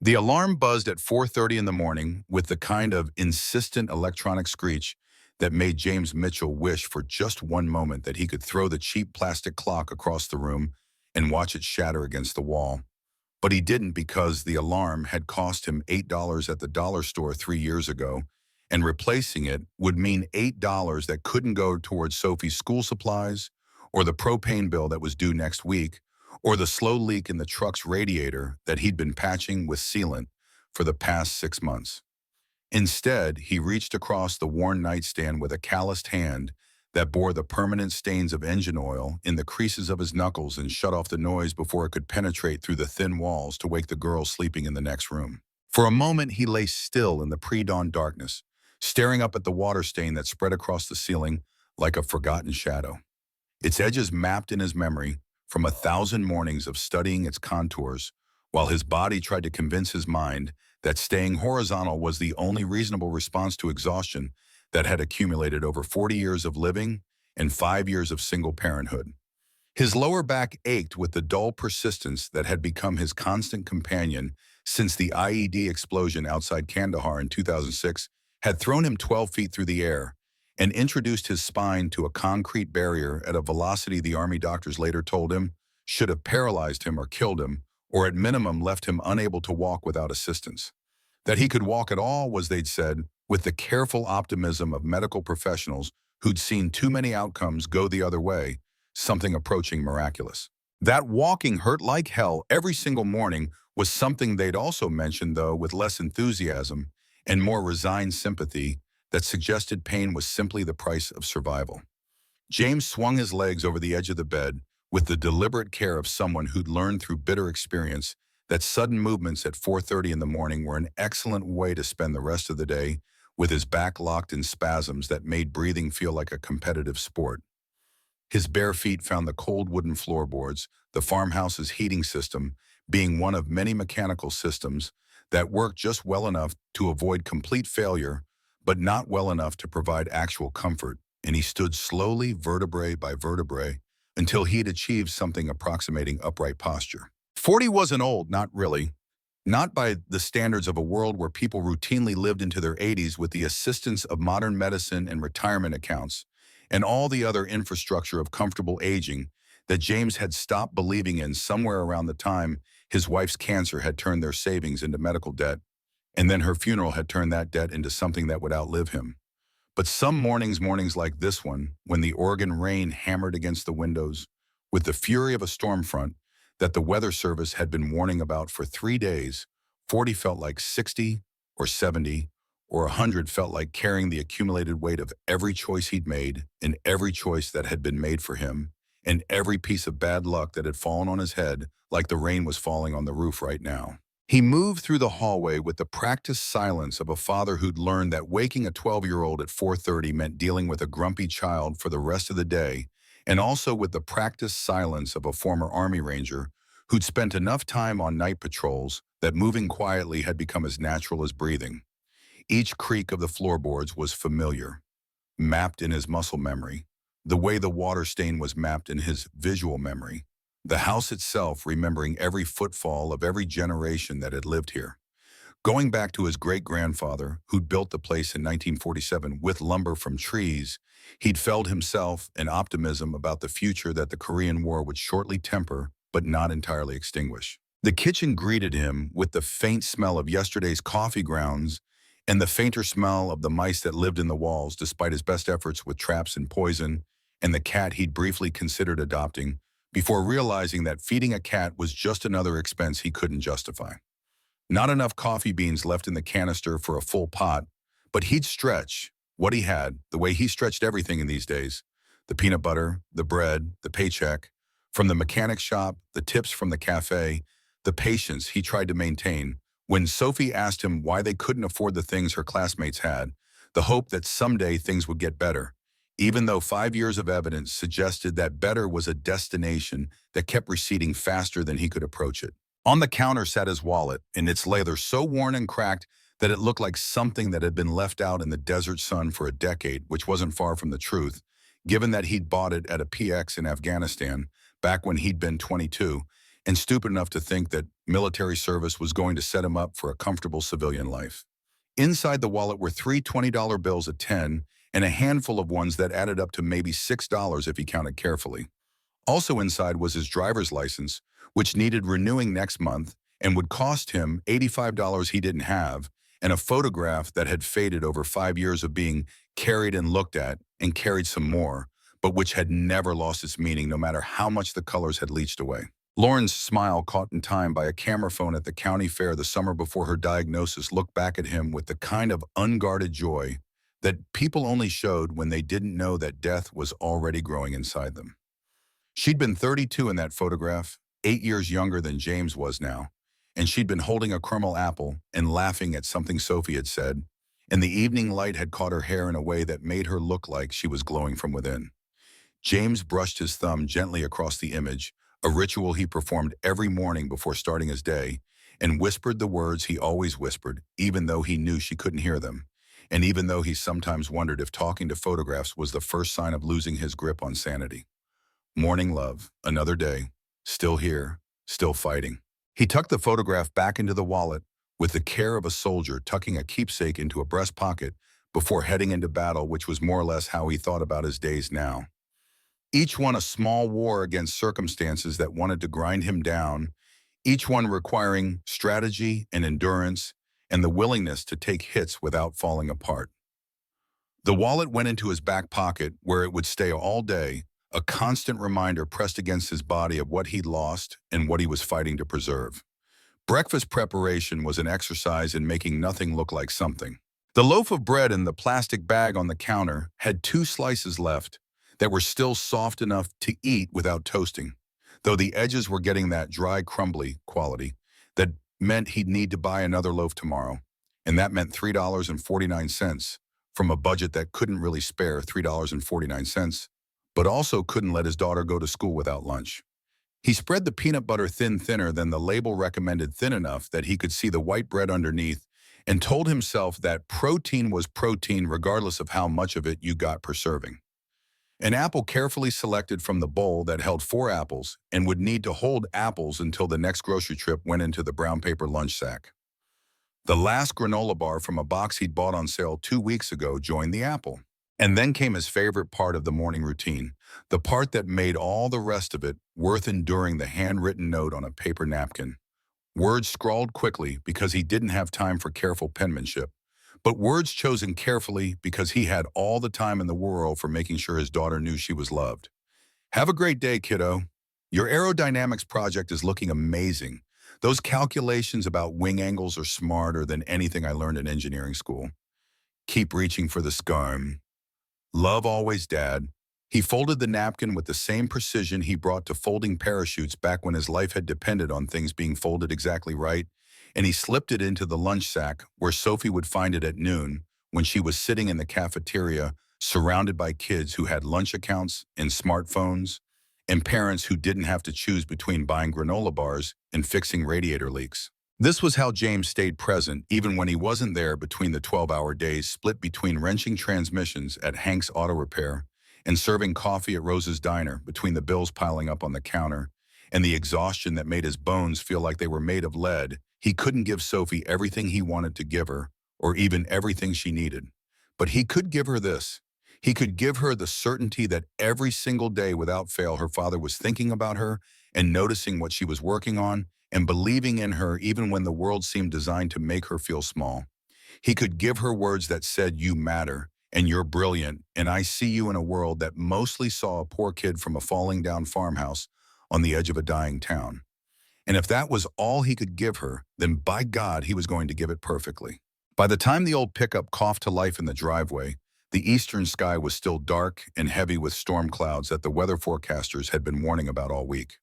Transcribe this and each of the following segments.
The alarm buzzed at 4:30 in the morning with the kind of insistent electronic screech that made James Mitchell wish for just one moment that he could throw the cheap plastic clock across the room and watch it shatter against the wall. But he didn't because the alarm had cost him $8 at the dollar store 3 years ago, and replacing it would mean $8 that couldn't go towards Sophie's school supplies, or the propane bill that was due next week, or the slow leak in the truck's radiator that he'd been patching with sealant for the past 6 months. Instead, he reached across the worn nightstand with a calloused hand that bore the permanent stains of engine oil in the creases of his knuckles and shut off the noise before it could penetrate through the thin walls to wake the girl sleeping in the next room. For a moment, he lay still in the pre-dawn darkness, staring up at the water stain that spread across the ceiling like a forgotten shadow. Its edges mapped in his memory from 1,000 mornings of studying its contours, while his body tried to convince his mind that staying horizontal was the only reasonable response to exhaustion that had accumulated over 40 years of living and 5 years of single parenthood. His lower back ached with the dull persistence that had become his constant companion since the IED explosion outside Kandahar in 2006 had thrown him 12 feet through the air and introduced his spine to a concrete barrier at a velocity the Army doctors later told him should have paralyzed him or killed him, or at minimum left him unable to walk without assistance. That he could walk at all was, they'd said, with the careful optimism of medical professionals who'd seen too many outcomes go the other way, something approaching miraculous. That walking hurt like hell every single morning was something they'd also mentioned, though, with less enthusiasm and more resigned sympathy that suggested pain was simply the price of survival. James swung his legs over the edge of the bed with the deliberate care of someone who'd learned through bitter experience that sudden movements at 4:30 in the morning were an excellent way to spend the rest of the day, with his back locked in spasms that made breathing feel like a competitive sport. His bare feet found the cold wooden floorboards, the farmhouse's heating system being one of many mechanical systems that worked just well enough to avoid complete failure, but not well enough to provide actual comfort, and he stood slowly, vertebrae by vertebrae, until he'd achieved something approximating upright posture. 40 wasn't old, not really. Not by the standards of a world where people routinely lived into their 80s with the assistance of modern medicine and retirement accounts, and all the other infrastructure of comfortable aging that James had stopped believing in somewhere around the time his wife's cancer had turned their savings into medical debt, and then her funeral had turned that debt into something that would outlive him. But some mornings like this one, when the Oregon rain hammered against the windows with the fury of a storm front that the Weather Service had been warning about for 3 days, 40 felt like 60 or 70 or 100 felt like carrying the accumulated weight of every choice he'd made and every choice that had been made for him and every piece of bad luck that had fallen on his head like the rain was falling on the roof right now. He moved through the hallway with the practiced silence of a father who'd learned that waking a 12-year-old at 4:30 meant dealing with a grumpy child for the rest of the day, and also with the practiced silence of a former Army Ranger who'd spent enough time on night patrols that moving quietly had become as natural as breathing. Each creak of the floorboards was familiar, mapped in his muscle memory, the way the water stain was mapped in his visual memory. The house itself remembering every footfall of every generation that had lived here. Going back to his great-grandfather, who'd built the place in 1947 with lumber from trees, he'd felt himself an optimism about the future that the Korean War would shortly temper, but not entirely extinguish. The kitchen greeted him with the faint smell of yesterday's coffee grounds and the fainter smell of the mice that lived in the walls despite his best efforts with traps and poison, and the cat he'd briefly considered adopting, before realizing that feeding a cat was just another expense he couldn't justify. Not enough coffee beans left in the canister for a full pot, but he'd stretch what he had the way he stretched everything in these days: the peanut butter, the bread, the paycheck, from the mechanic shop, the tips from the cafe, the patience he tried to maintain. When Sophie asked him why they couldn't afford the things her classmates had, the hope that someday things would get better, even though 5 years of evidence suggested that better was a destination that kept receding faster than he could approach it. On the counter sat his wallet, and its leather so worn and cracked that it looked like something that had been left out in the desert sun for a decade, which wasn't far from the truth, given that he'd bought it at a PX in Afghanistan back when he'd been 22, and stupid enough to think that military service was going to set him up for a comfortable civilian life. Inside the wallet were three $20 bills at 10 and a handful of ones that added up to maybe $6 if he counted carefully. Also inside was his driver's license, which needed renewing next month and would cost him $85 he didn't have, and a photograph that had faded over 5 years of being carried and looked at and carried some more, but which had never lost its meaning no matter how much the colors had leached away. Lauren's smile, caught in time by a camera phone at the county fair the summer before her diagnosis, looked back at him with the kind of unguarded joy that people only showed when they didn't know that death was already growing inside them. She'd been 32 in that photograph, 8 years younger than James was now, and she'd been holding a caramel apple and laughing at something Sophie had said, and the evening light had caught her hair in a way that made her look like she was glowing from within. James brushed his thumb gently across the image, a ritual he performed every morning before starting his day, and whispered the words he always whispered, even though he knew she couldn't hear them, and even though he sometimes wondered if talking to photographs was the first sign of losing his grip on sanity. Morning, love, another day, still here, still fighting. He tucked the photograph back into the wallet with the care of a soldier tucking a keepsake into a breast pocket before heading into battle, which was more or less how he thought about his days now. Each one a small war against circumstances that wanted to grind him down, each one requiring strategy and endurance and the willingness to take hits without falling apart. The wallet went into his back pocket where it would stay all day, a constant reminder pressed against his body of what he'd lost and what he was fighting to preserve. Breakfast preparation was an exercise in making nothing look like something. The loaf of bread in the plastic bag on the counter had 2 slices left that were still soft enough to eat without toasting, though the edges were getting that dry, crumbly quality that meant he'd need to buy another loaf tomorrow, and that meant $3.49 from a budget that couldn't really spare $3.49, but also couldn't let his daughter go to school without lunch. He spread the peanut butter thinner than the label recommended, thin enough that he could see the white bread underneath, and told himself that protein was protein regardless of how much of it you got per serving. An apple carefully selected from the bowl that held 4 apples and would need to hold apples until the next grocery trip went into the brown paper lunch sack. The last granola bar from a box he'd bought on sale 2 weeks ago joined the apple. And then came his favorite part of the morning routine, the part that made all the rest of it worth enduring: the handwritten note on a paper napkin. Words scrawled quickly because he didn't have time for careful penmanship, but words chosen carefully because he had all the time in the world for making sure his daughter knew she was loved. Have a great day, kiddo. Your aerodynamics project is looking amazing. Those calculations about wing angles are smarter than anything I learned in engineering school. Keep reaching for the scarm. Love always, Dad. He folded the napkin with the same precision he brought to folding parachutes back when his life had depended on things being folded exactly right, and he slipped it into the lunch sack where Sophie would find it at noon when she was sitting in the cafeteria surrounded by kids who had lunch accounts and smartphones and parents who didn't have to choose between buying granola bars and fixing radiator leaks. This was how James stayed present even when he wasn't there, between the 12-hour days split between wrenching transmissions at Hank's Auto Repair and serving coffee at Rose's Diner, between the bills piling up on the counter and the exhaustion that made his bones feel like they were made of lead. He couldn't give Sophie everything he wanted to give her, or even everything she needed. But he could give her this. He could give her the certainty that every single day without fail her father was thinking about her and noticing what she was working on and believing in her even when the world seemed designed to make her feel small. He could give her words that said, "You matter, and you're brilliant, and I see you," in a world that mostly saw a poor kid from a falling down farmhouse on the edge of a dying town. And if that was all he could give her, then by God, he was going to give it perfectly. By the time the old pickup coughed to life in the driveway, the eastern sky was still dark and heavy with storm clouds that the weather forecasters had been warning about all week.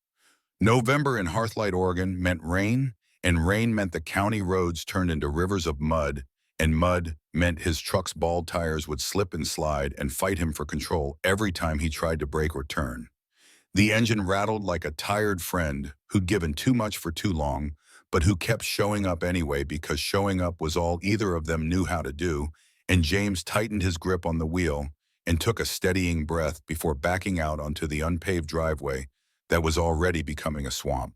November in Hearthlight, Oregon meant rain, and rain meant the county roads turned into rivers of mud, and mud meant his truck's bald tires would slip and slide and fight him for control every time he tried to brake or turn. The engine rattled like a tired friend who'd given too much for too long, but who kept showing up anyway because showing up was all either of them knew how to do, and James tightened his grip on the wheel and took a steadying breath before backing out onto the unpaved driveway that was already becoming a swamp.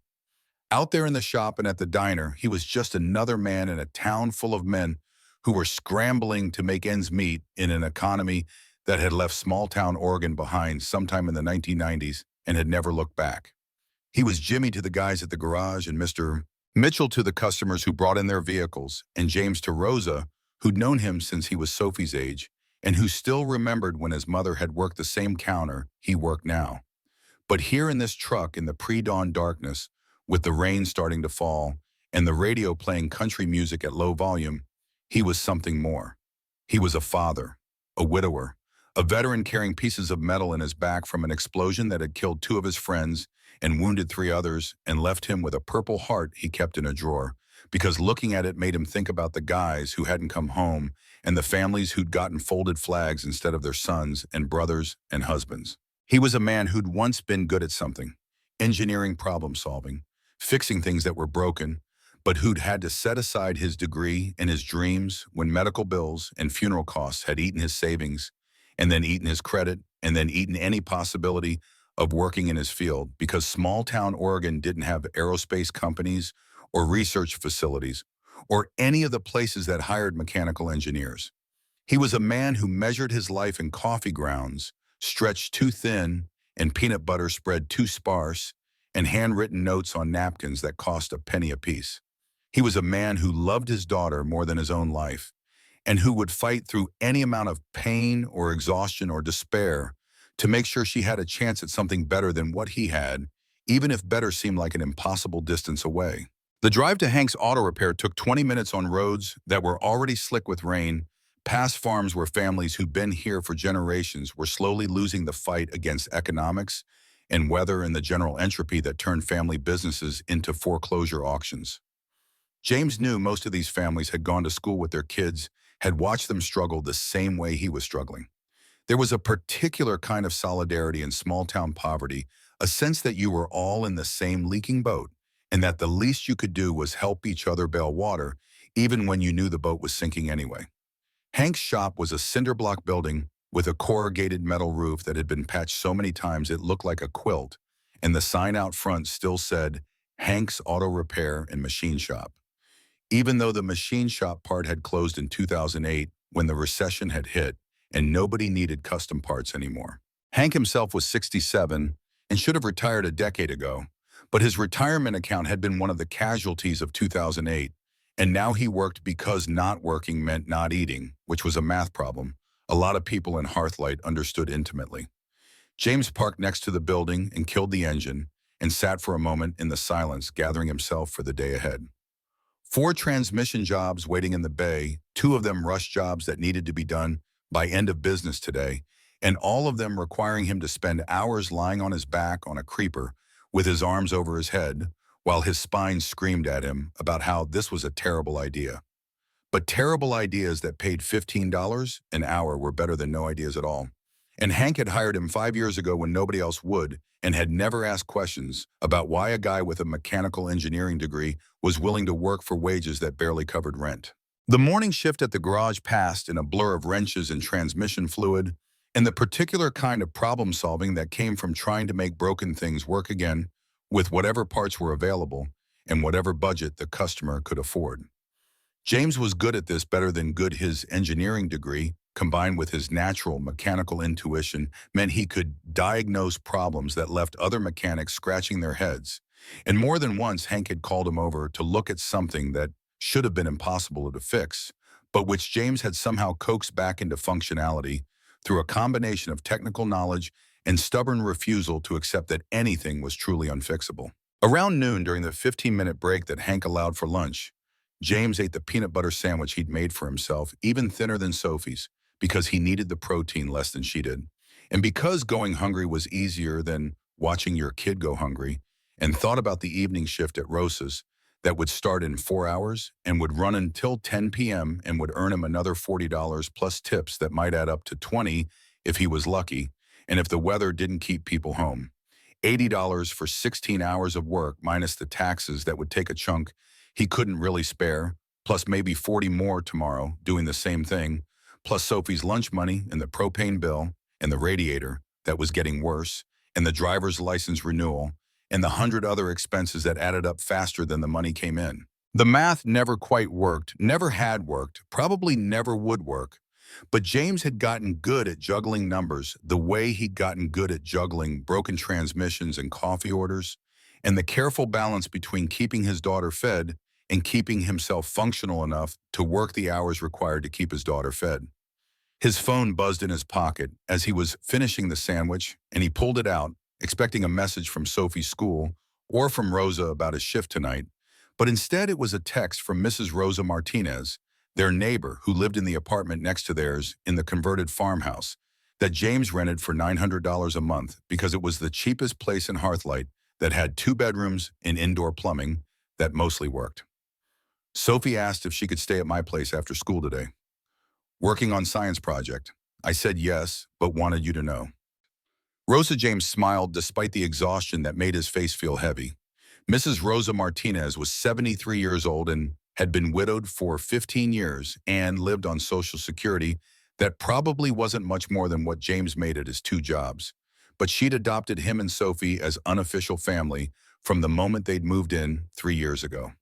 Out there in the shop and at the diner, he was just another man in a town full of men who were scrambling to make ends meet in an economy that had left small-town Oregon behind sometime in the 1990s and had never looked back. He was Jimmy to the guys at the garage and Mr. Mitchell to the customers who brought in their vehicles, and James to Rosa, who'd known him since he was Sophie's age, and who still remembered when his mother had worked the same counter he worked now. But here in this truck in the pre-dawn darkness, with the rain starting to fall and the radio playing country music at low volume, he was something more. He was a father, a widower, a veteran carrying pieces of metal in his back from an explosion that had killed two of his friends and wounded three others and left him with a purple heart he kept in a drawer, because looking at it made him think about the guys who hadn't come home and the families who'd gotten folded flags instead of their sons and brothers and husbands. He was a man who'd once been good at something, engineering problem solving, fixing things that were broken, but who'd had to set aside his degree and his dreams when medical bills and funeral costs had eaten his savings, and then eaten his credit, and then eaten any possibility of working in his field, because small-town Oregon didn't have aerospace companies or research facilities or any of the places that hired mechanical engineers. He was a man who measured his life in coffee grounds, stretched too thin, and peanut butter spread too sparse, and handwritten notes on napkins that cost a penny apiece. He was a man who loved his daughter more than his own life, and who would fight through any amount of pain or exhaustion or despair to make sure she had a chance at something better than what he had, even if better seemed like an impossible distance away. The drive to Hank's auto repair took 20 minutes on roads that were already slick with rain, past farms where families who'd been here for generations were slowly losing the fight against economics and weather and the general entropy that turned family businesses into foreclosure auctions. James knew most of these families had gone to school with their kids, had watched them struggle the same way he was struggling. There was a particular kind of solidarity in small-town poverty, a sense that you were all in the same leaking boat, and that the least you could do was help each other bail water, even when you knew the boat was sinking anyway. Hank's shop was a cinder block building with a corrugated metal roof that had been patched so many times it looked like a quilt, and the sign out front still said, Hank's Auto Repair and Machine Shop. Even though the machine shop part had closed in 2008 when the recession had hit and nobody needed custom parts anymore. Hank himself was 67 and should have retired a decade ago, but his retirement account had been one of the casualties of 2008, and now he worked because not working meant not eating, which was a math problem a lot of people in Hearthlight understood intimately. James parked next to the building and killed the engine and sat for a moment in the silence, gathering himself for the day ahead. 4 transmission jobs waiting in the bay, 2 of them rush jobs that needed to be done by end of business today, and all of them requiring him to spend hours lying on his back on a creeper with his arms over his head while his spine screamed at him about how this was a terrible idea. But terrible ideas that paid $15 an hour were better than no ideas at all. And Hank had hired him 5 years ago when nobody else would, and had never asked questions about why a guy with a mechanical engineering degree was willing to work for wages that barely covered rent. The morning shift at the garage passed in a blur of wrenches and transmission fluid, and the particular kind of problem solving that came from trying to make broken things work again with whatever parts were available and whatever budget the customer could afford. James was good at this, better than good. His engineering degree, combined with his natural mechanical intuition, meant he could diagnose problems that left other mechanics scratching their heads. And more than once, Hank had called him over to look at something that should have been impossible to fix, but which James had somehow coaxed back into functionality through a combination of technical knowledge and stubborn refusal to accept that anything was truly unfixable. Around noon, during the 15-minute break that Hank allowed for lunch, James ate the peanut butter sandwich he'd made for himself, even thinner than Sophie's, because he needed the protein less than she did. And because going hungry was easier than watching your kid go hungry, and thought about the evening shift at Rosa's that would start in 4 hours and would run until 10 p.m. and would earn him another $40 plus tips that might add up to $20 if he was lucky, and if the weather didn't keep people home. $80 for 16 hours of work minus the taxes that would take a chunk he couldn't really spare, plus maybe 40 more tomorrow doing the same thing, plus Sophie's lunch money and the propane bill and the radiator that was getting worse and the driver's license renewal and the 100 other expenses that added up faster than the money came in. The math never quite worked, never had worked, probably never would work. But James had gotten good at juggling numbers the way he'd gotten good at juggling broken transmissions and coffee orders, and the careful balance between keeping his daughter fed and keeping himself functional enough to work the hours required to keep his daughter fed. His phone buzzed in his pocket as he was finishing the sandwich, and he pulled it out, expecting a message from Sophie's school or from Rosa about his shift tonight. But instead it was a text from Mrs. Rosa Martinez, their neighbor who lived in the apartment next to theirs in the converted farmhouse that James rented for $900 a month because it was the cheapest place in Hearthlight that had 2 bedrooms and indoor plumbing that mostly worked. Sophie asked if she could stay at my place after school today. Working on science project. I said yes, but wanted you to know. Rosa James smiled despite the exhaustion that made his face feel heavy. Mrs. Rosa Martinez was 73 years old and had been widowed for 15 years and lived on Social Security that probably wasn't much more than what James made at his 2 jobs. But she'd adopted him and Sophie as unofficial family from the moment they'd moved in 3 years ago.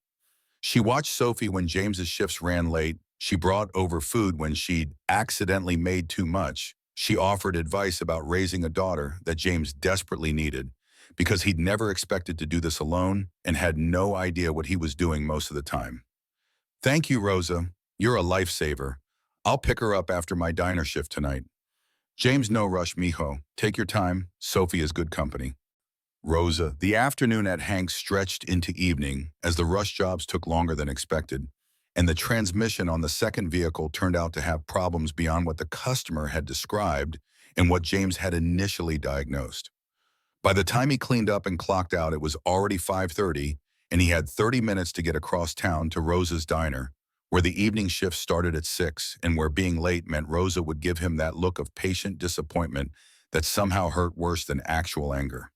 She watched Sophie when James's shifts ran late. She brought over food when she'd accidentally made too much. She offered advice about raising a daughter that James desperately needed because he'd never expected to do this alone and had no idea what he was doing most of the time. Thank you, Rosa. You're a lifesaver. I'll pick her up after my diner shift tonight. James, no rush, mijo. Take your time. Sophie is good company. Rosa, the afternoon at Hank's stretched into evening as the rush jobs took longer than expected, and the transmission on the second vehicle turned out to have problems beyond what the customer had described and what James had initially diagnosed. By the time he cleaned up and clocked out, it was already 5:30, and he had 30 minutes to get across town to Rosa's diner, where the evening shift started at 6 and where being late meant Rosa would give him that look of patient disappointment that somehow hurt worse than actual anger.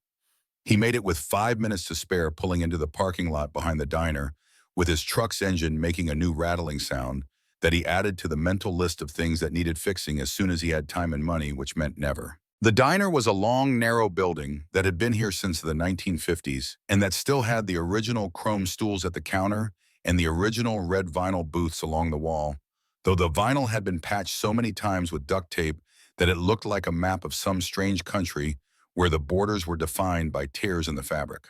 He made it with 5 minutes to spare, pulling into the parking lot behind the diner, with his truck's engine making a new rattling sound that he added to the mental list of things that needed fixing as soon as he had time and money, which meant never. The diner was a long, narrow building that had been here since the 1950s and that still had the original chrome stools at the counter and the original red vinyl booths along the wall, though the vinyl had been patched so many times with duct tape that it looked like a map of some strange country where the borders were defined by tears in the fabric.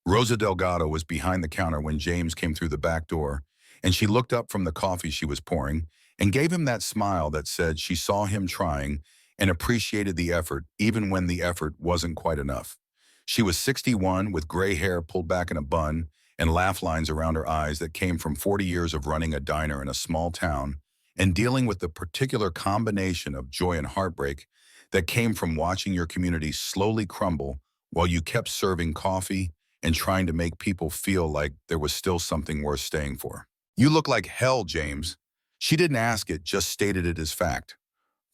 Rosa Delgado was behind the counter when James came through the back door, and she looked up from the coffee she was pouring and gave him that smile that said she saw him trying and appreciated the effort even when the effort wasn't quite enough. She was 61 with gray hair pulled back in a bun and laugh lines around her eyes that came from 40 years of running a diner in a small town and dealing with the particular combination of joy and heartbreak that came from watching your community slowly crumble while you kept serving coffee and trying to make people feel like there was still something worth staying for. You look like hell, James. She didn't ask it, just stated it as fact.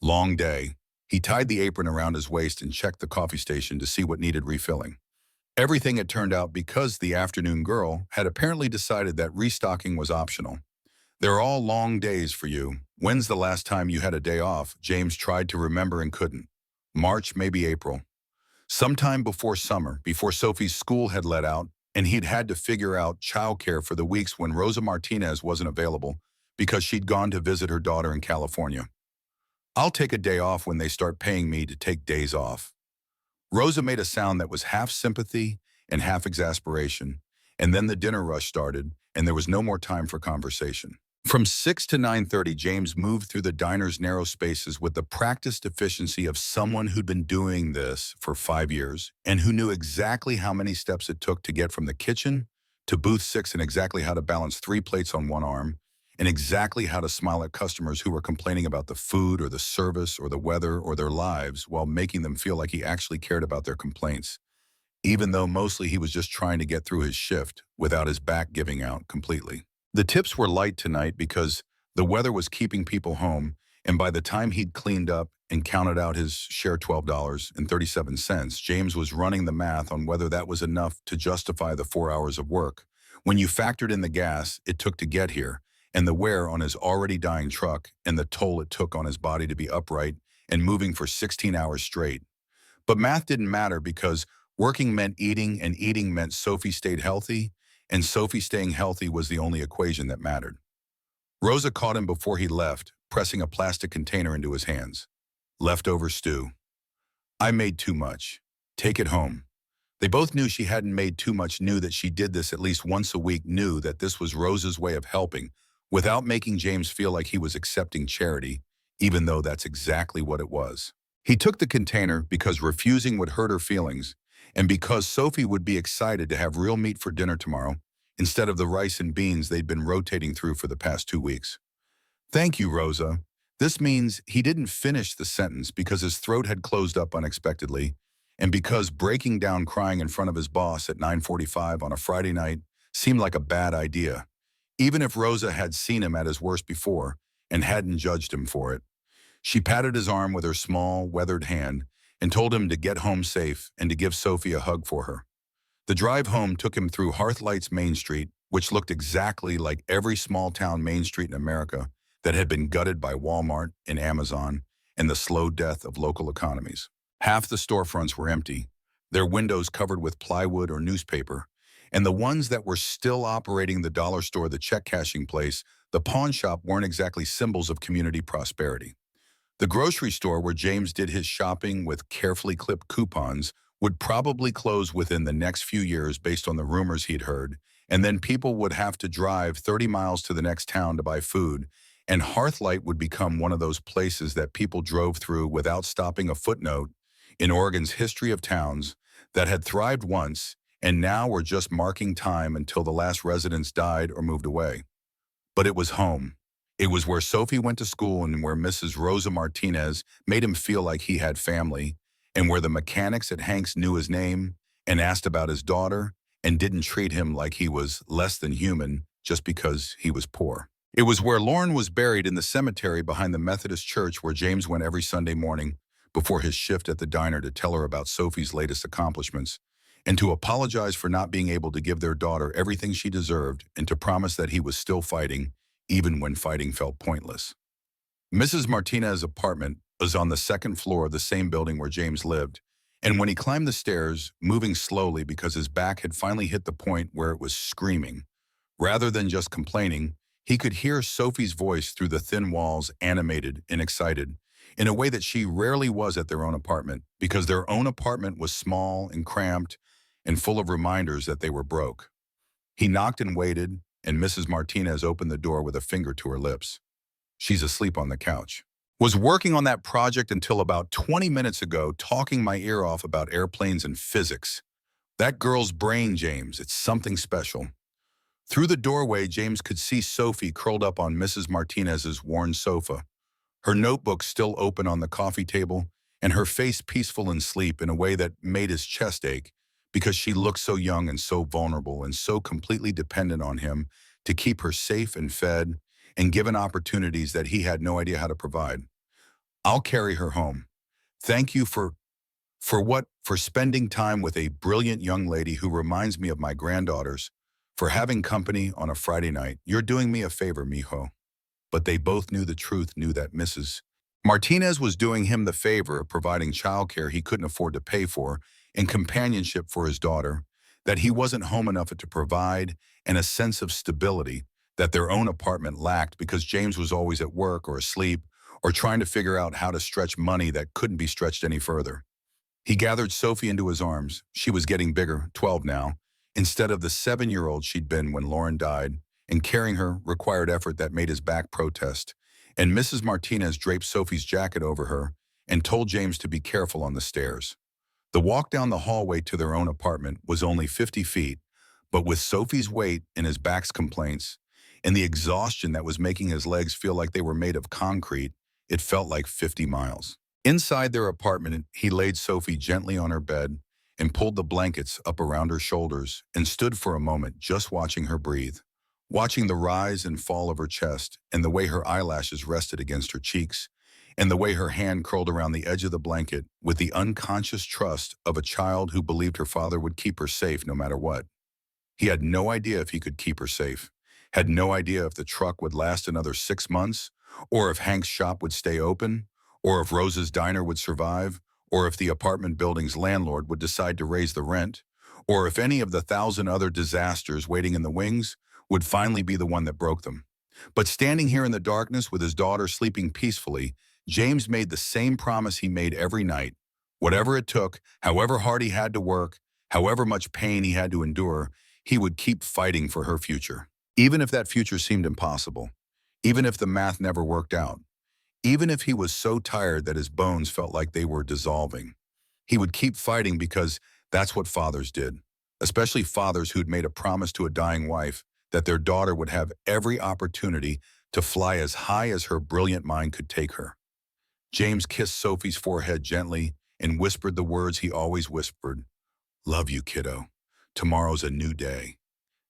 Long day. He tied the apron around his waist and checked the coffee station to see what needed refilling. Everything had turned out because the afternoon girl had apparently decided that restocking was optional. They're all long days for you. When's the last time you had a day off? James tried to remember and couldn't. March, maybe April. Sometime before summer, before Sophie's school had let out, and he'd had to figure out childcare for the weeks when Rosa Martinez wasn't available because she'd gone to visit her daughter in California. I'll take a day off when they start paying me to take days off. Rosa made a sound that was half sympathy and half exasperation, and then the dinner rush started, and there was no more time for conversation. From 6 to 9:30, James moved through the diner's narrow spaces with the practiced efficiency of someone who'd been doing this for 5 years and who knew exactly how many steps it took to get from the kitchen to booth 6 and exactly how to balance 3 plates on one arm and exactly how to smile at customers who were complaining about the food or the service or the weather or their lives while making them feel like he actually cared about their complaints, even though mostly he was just trying to get through his shift without his back giving out completely. The tips were light tonight because the weather was keeping people home, and by the time he'd cleaned up and counted out his share $12.37, James was running the math on whether that was enough to justify the 4 hours of work. When you factored in the gas it took to get here, and the wear on his already dying truck, and the toll it took on his body to be upright and moving for 16 hours straight. But math didn't matter because Working meant eating, and eating meant Sophie stayed healthy, and Sophie staying healthy was the only equation that mattered. Rosa caught him before he left, pressing a plastic container into his hands. Leftover stew. I made too much. Take it home. They both knew she hadn't made too much, knew that she did this at least once a week, knew that this was Rosa's way of helping, without making James feel like he was accepting charity, even though that's exactly what it was. He took the container because refusing would hurt her feelings, and because Sophie would be excited to have real meat for dinner tomorrow, instead of the rice and beans they'd been rotating through for the past 2 weeks. Thank you, Rosa. This means he didn't finish the sentence because his throat had closed up unexpectedly, and because breaking down crying in front of his boss at 9:45 on a Friday night seemed like a bad idea, even if Rosa had seen him at his worst before and hadn't judged him for it. She patted his arm with her small, weathered hand and told him to get home safe and to give Sophie a hug for her. The drive home took him through Hearthlight's Main Street, which looked exactly like every small-town Main Street in America that had been gutted by Walmart and Amazon and the slow death of local economies. Half the storefronts were empty, their windows covered with plywood or newspaper, and the ones that were still operating, the dollar store, the check-cashing place, the pawn shop, weren't exactly symbols of community prosperity. The grocery store where James did his shopping with carefully clipped coupons would probably close within the next few years based on the rumors he'd heard, and then people would have to drive 30 miles to the next town to buy food, and Hearthlight would become one of those places that people drove through without stopping, a footnote in Oregon's history of towns that had thrived once and now were just marking time until the last residents died or moved away. But it was home. It was where Sophie went to school and where Mrs. Rosa Martinez made him feel like he had family, and where the mechanics at Hank's knew his name and asked about his daughter and didn't treat him like he was less than human just because he was poor. It was where Lauren was buried, in the cemetery behind the Methodist church where James went every Sunday morning before his shift at the diner to tell her about Sophie's latest accomplishments and to apologize for not being able to give their daughter everything she deserved and to promise that he was still fighting, even when fighting felt pointless. Mrs. Martinez's apartment was on the second floor of the same building where James lived, and when he climbed the stairs, moving slowly because his back had finally hit the point where it was screaming, rather than just complaining, he could hear Sophie's voice through the thin walls, animated and excited, in a way that she rarely was at their own apartment, because their own apartment was small and cramped and full of reminders that they were broke. He knocked and waited, and Mrs. Martinez opened the door with a finger to her lips. She's asleep on the couch. Was working on that project until about 20 minutes ago, talking my ear off about airplanes and physics. That girl's brain, James, it's something special. Through the doorway, James could see Sophie curled up on Mrs. Martinez's worn sofa, her notebook still open on the coffee table, and her face peaceful in sleep in a way that made his chest ache, because she looked so young and so vulnerable and so completely dependent on him to keep her safe and fed and given opportunities that he had no idea how to provide. I'll carry her home. Thank you for what? For spending time with a brilliant young lady who reminds me of my granddaughters, for having company on a Friday night. You're doing me a favor, mijo. But they both knew the truth, knew that Mrs. Martinez was doing him the favor of providing childcare he couldn't afford to pay for and companionship for his daughter, that he wasn't home enough to provide, and a sense of stability that their own apartment lacked because James was always at work or asleep or trying to figure out how to stretch money that couldn't be stretched any further. He gathered Sophie into his arms. She was getting bigger, 12 now, instead of the 7-year-old she'd been when Lauren died, and carrying her required effort that made his back protest. And Mrs. Martinez draped Sophie's jacket over her and told James to be careful on the stairs. The walk down the hallway to their own apartment was only 50 feet, but with Sophie's weight and his back's complaints, and the exhaustion that was making his legs feel like they were made of concrete, it felt like 50 miles. Inside their apartment, he laid Sophie gently on her bed and pulled the blankets up around her shoulders and stood for a moment just watching her breathe, watching the rise and fall of her chest and the way her eyelashes rested against her cheeks and the way her hand curled around the edge of the blanket with the unconscious trust of a child who believed her father would keep her safe no matter what. He had no idea if he could keep her safe, had no idea if the truck would last another 6 months, or if Hank's shop would stay open, or if Rosa's diner would survive, or if the apartment building's landlord would decide to raise the rent, or if any of the thousand other disasters waiting in the wings would finally be the one that broke them. But standing here in the darkness with his daughter sleeping peacefully, James made the same promise he made every night. Whatever it took, however hard he had to work, however much pain he had to endure, he would keep fighting for her future. Even if that future seemed impossible, even if the math never worked out, even if he was so tired that his bones felt like they were dissolving, he would keep fighting because that's what fathers did, especially fathers who'd made a promise to a dying wife that their daughter would have every opportunity to fly as high as her brilliant mind could take her. James kissed Sophie's forehead gently and whispered the words he always whispered, "Love you, kiddo. Tomorrow's a new day."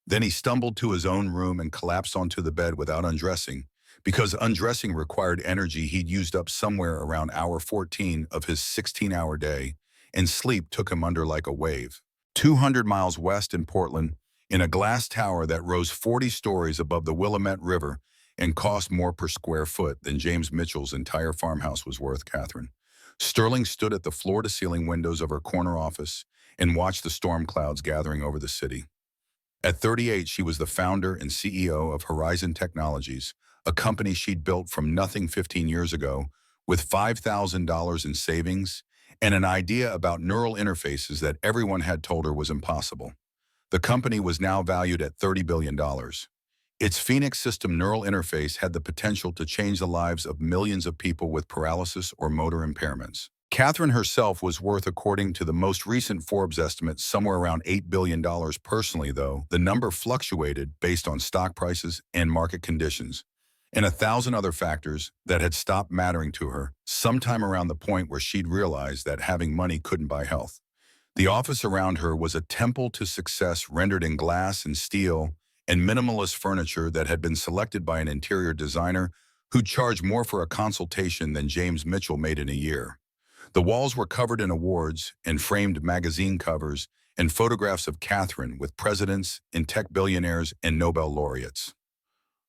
Then he stumbled to his own room and collapsed onto the bed without undressing, because undressing required energy he'd used up somewhere around hour 14 of his 16-hour day, and sleep took him under like a wave. 200 miles west in Portland, in a glass tower that rose 40 stories above the Willamette River and cost more per square foot than James Mitchell's entire farmhouse was worth, Catherine. Sterling stood at the floor-to-ceiling windows of her corner office and watched the storm clouds gathering over the city. At 38, she was the founder and CEO of Horizon Technologies, a company she'd built from nothing 15 years ago with $5,000 in savings and an idea about neural interfaces that everyone had told her was impossible. The company was now valued at $30 billion. Its Phoenix System neural interface had the potential to change the lives of millions of people with paralysis or motor impairments. Catherine herself was worth, according to the most recent Forbes estimate, somewhere around $8 billion personally, though the number fluctuated based on stock prices and market conditions, and 1,000 other factors that had stopped mattering to her sometime around the point where she'd realized that having money couldn't buy health. The office around her was a temple to success rendered in glass and steel and minimalist furniture that had been selected by an interior designer who charged more for a consultation than James Mitchell made in a year. The walls were covered in awards and framed magazine covers and photographs of Catherine with presidents and tech billionaires and Nobel laureates.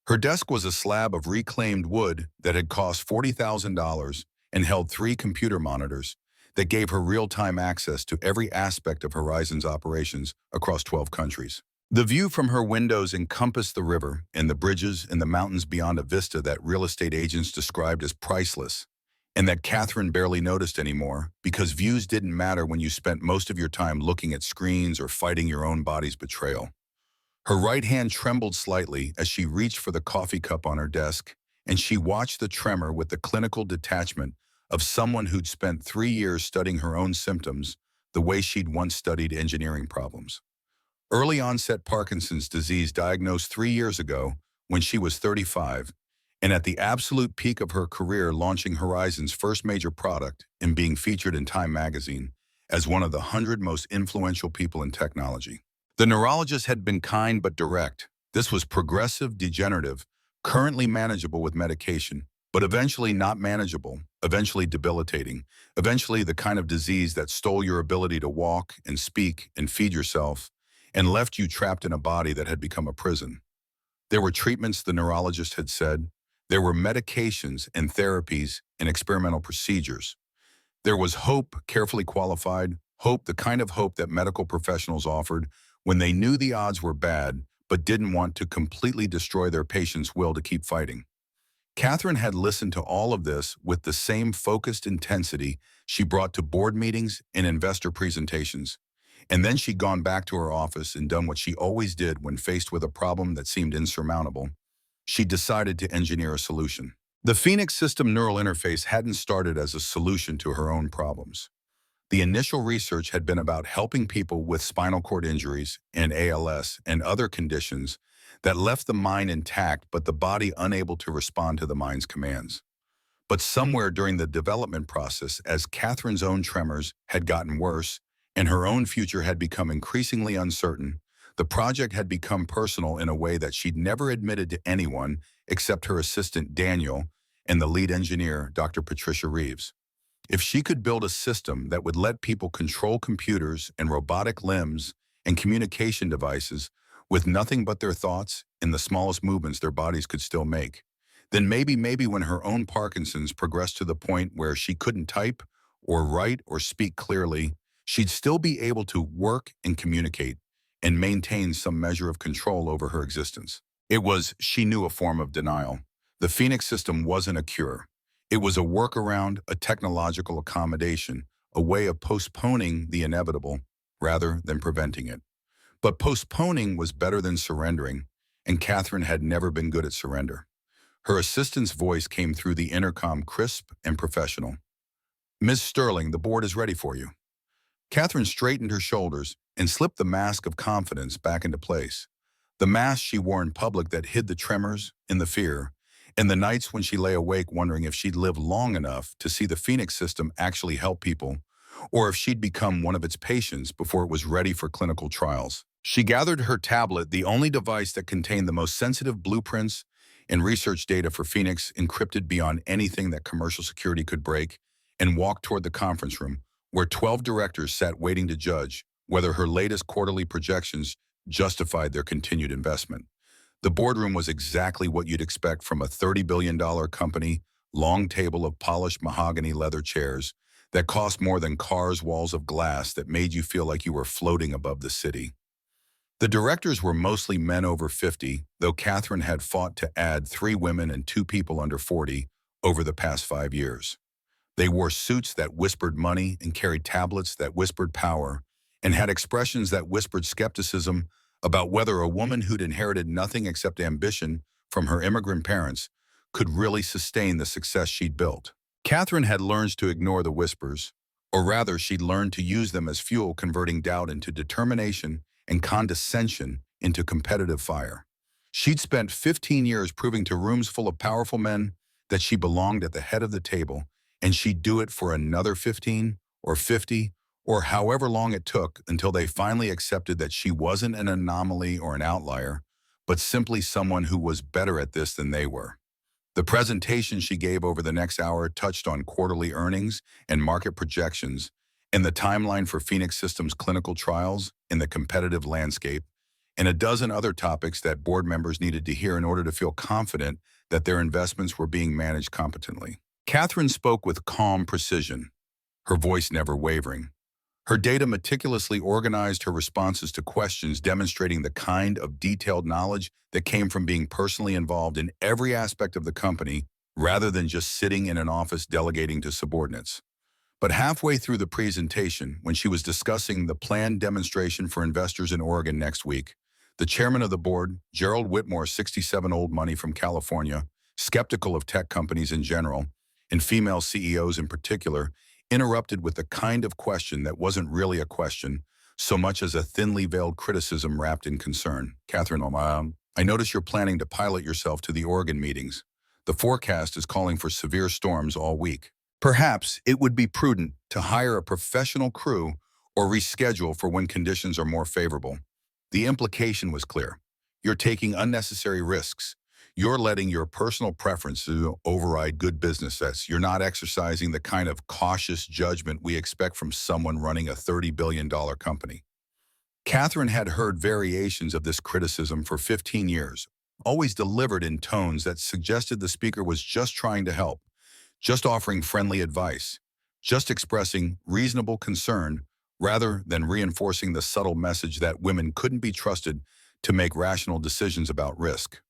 Her desk was a slab of reclaimed wood that had cost $40,000 and held 3 computer monitors that gave her real-time access to every aspect of Horizon's operations across 12 countries. The view from her windows encompassed the river and the bridges and the mountains beyond, a vista that real estate agents described as priceless, and that Catherine barely noticed anymore because views didn't matter when you spent most of your time looking at screens or fighting your own body's betrayal. Her right hand trembled slightly as she reached for the coffee cup on her desk, and she watched the tremor with the clinical detachment of someone who'd spent 3 years studying her own symptoms the way she'd once studied engineering problems. Early onset Parkinson's disease diagnosed 3 years ago when she was 35, and at the absolute peak of her career, launching Horizon's first major product and being featured in Time magazine as one of the 100 most influential people in technology. The neurologist had been kind but direct. This was progressive degenerative, currently manageable with medication, but eventually not manageable, eventually debilitating, eventually the kind of disease that stole your ability to walk and speak and feed yourself and left you trapped in a body that had become a prison. There were treatments, the neurologist had said. There were medications and therapies and experimental procedures. There was hope, carefully qualified, hope, the kind of hope that medical professionals offered when they knew the odds were bad but didn't want to completely destroy their patient's will to keep fighting. Catherine had listened to all of this with the same focused intensity she brought to board meetings and investor presentations. And then she'd gone back to her office and done what she always did when faced with a problem that seemed insurmountable. She decided to engineer a solution. The Phoenix System neural interface hadn't started as a solution to her own problems. The initial research had been about helping people with spinal cord injuries and ALS and other conditions that left the mind intact but the body unable to respond to the mind's commands. But somewhere during the development process, as Catherine's own tremors had gotten worse and her own future had become increasingly uncertain, the project had become personal in a way that she'd never admitted to anyone except her assistant Daniel and the lead engineer, Dr. Patricia Reeves. If she could build a system that would let people control computers and robotic limbs and communication devices with nothing but their thoughts and the smallest movements their bodies could still make, then maybe when her own Parkinson's progressed to the point where she couldn't type or write or speak clearly, she'd still be able to work and communicate and maintain some measure of control over her existence. It was, she knew, a form of denial. The Phoenix system wasn't a cure. It was a workaround, a technological accommodation, a way of postponing the inevitable rather than preventing it. But postponing was better than surrendering, and Catherine had never been good at surrender. Her assistant's voice came through the intercom crisp and professional. "Ms. Sterling, the board is ready for you." Catherine straightened her shoulders and slipped the mask of confidence back into place. The mask she wore in public that hid the tremors and the fear, and the nights when she lay awake wondering if she'd live long enough to see the Phoenix system actually help people, or if she'd become one of its patients before it was ready for clinical trials. She gathered her tablet, the only device that contained the most sensitive blueprints and research data for Phoenix encrypted beyond anything that commercial security could break, and walked toward the conference room, where 12 directors sat waiting to judge whether her latest quarterly projections justified their continued investment. The boardroom was exactly what you'd expect from a $30 billion company, long table of polished mahogany leather chairs that cost more than cars' walls of glass that made you feel like you were floating above the city. The directors were mostly men over 50, though Catherine had fought to add 3 women and 2 people under 40 over the past 5 years. They wore suits that whispered money and carried tablets that whispered power and had expressions that whispered skepticism about whether a woman who'd inherited nothing except ambition from her immigrant parents could really sustain the success she'd built. Catherine had learned to ignore the whispers, or rather she'd learned to use them as fuel, converting doubt into determination and condescension into competitive fire. She'd spent 15 years proving to rooms full of powerful men that she belonged at the head of the table, and she'd do it for another 15 or 50 or however long it took until they finally accepted that she wasn't an anomaly or an outlier, but simply someone who was better at this than they were. The presentation she gave over the next hour touched on quarterly earnings and market projections and the timeline for Phoenix Systems clinical trials in the competitive landscape, and a dozen other topics that board members needed to hear in order to feel confident that their investments were being managed competently. Catherine spoke with calm precision, her voice never wavering. Her data meticulously organized, her responses to questions demonstrating the kind of detailed knowledge that came from being personally involved in every aspect of the company rather than just sitting in an office delegating to subordinates. But halfway through the presentation, when she was discussing the planned demonstration for investors in Oregon next week, the chairman of the board, Gerald Whitmore, 67, old money from California, skeptical of tech companies in general, and female CEOs in particular, interrupted with the kind of question that wasn't really a question, so much as a thinly veiled criticism wrapped in concern. "Catherine, I notice you're planning to pilot yourself to the Oregon meetings. The forecast is calling for severe storms all week. Perhaps it would be prudent to hire a professional crew or reschedule for when conditions are more favorable." The implication was clear. You're taking unnecessary risks. You're letting your personal preferences override good business sense. You're not exercising the kind of cautious judgment we expect from someone running a $30 billion company. Catherine had heard variations of this criticism for 15 years, always delivered in tones that suggested the speaker was just trying to help, just offering friendly advice, just expressing reasonable concern rather than reinforcing the subtle message that women couldn't be trusted to make rational decisions about risk.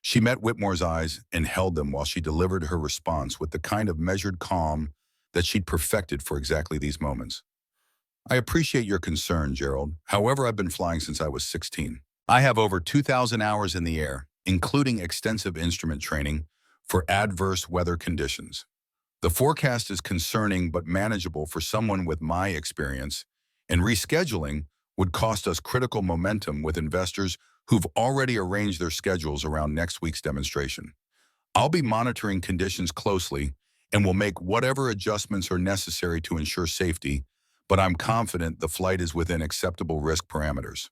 She met Whitmore's eyes and held them while she delivered her response with the kind of measured calm that she'd perfected for exactly these moments. "I appreciate your concern, Gerald. However, I've been flying since I was 16. I have over 2,000 hours in the air, including extensive instrument training for adverse weather conditions. The forecast is concerning but manageable for someone with my experience, and rescheduling would cost us critical momentum with investors who've already arranged their schedules around next week's demonstration. I'll be monitoring conditions closely and will make whatever adjustments are necessary to ensure safety, but I'm confident the flight is within acceptable risk parameters."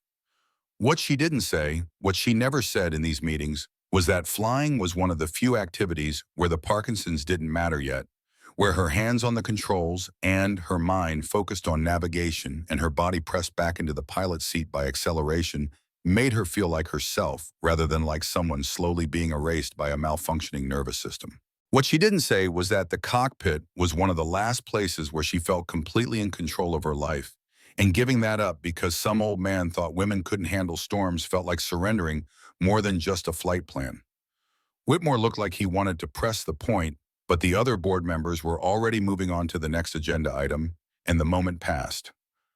What she didn't say, what she never said in these meetings, was that flying was one of the few activities where the Parkinsons didn't matter yet, where her hands on the controls and her mind focused on navigation and her body pressed back into the pilot seat by acceleration made her feel like herself rather than like someone slowly being erased by a malfunctioning nervous system. What she didn't say was that the cockpit was one of the last places where she felt completely in control of her life, and giving that up because some old man thought women couldn't handle storms felt like surrendering more than just a flight plan. Whitmore looked like he wanted to press the point, but the other board members were already moving on to the next agenda item, and the moment passed.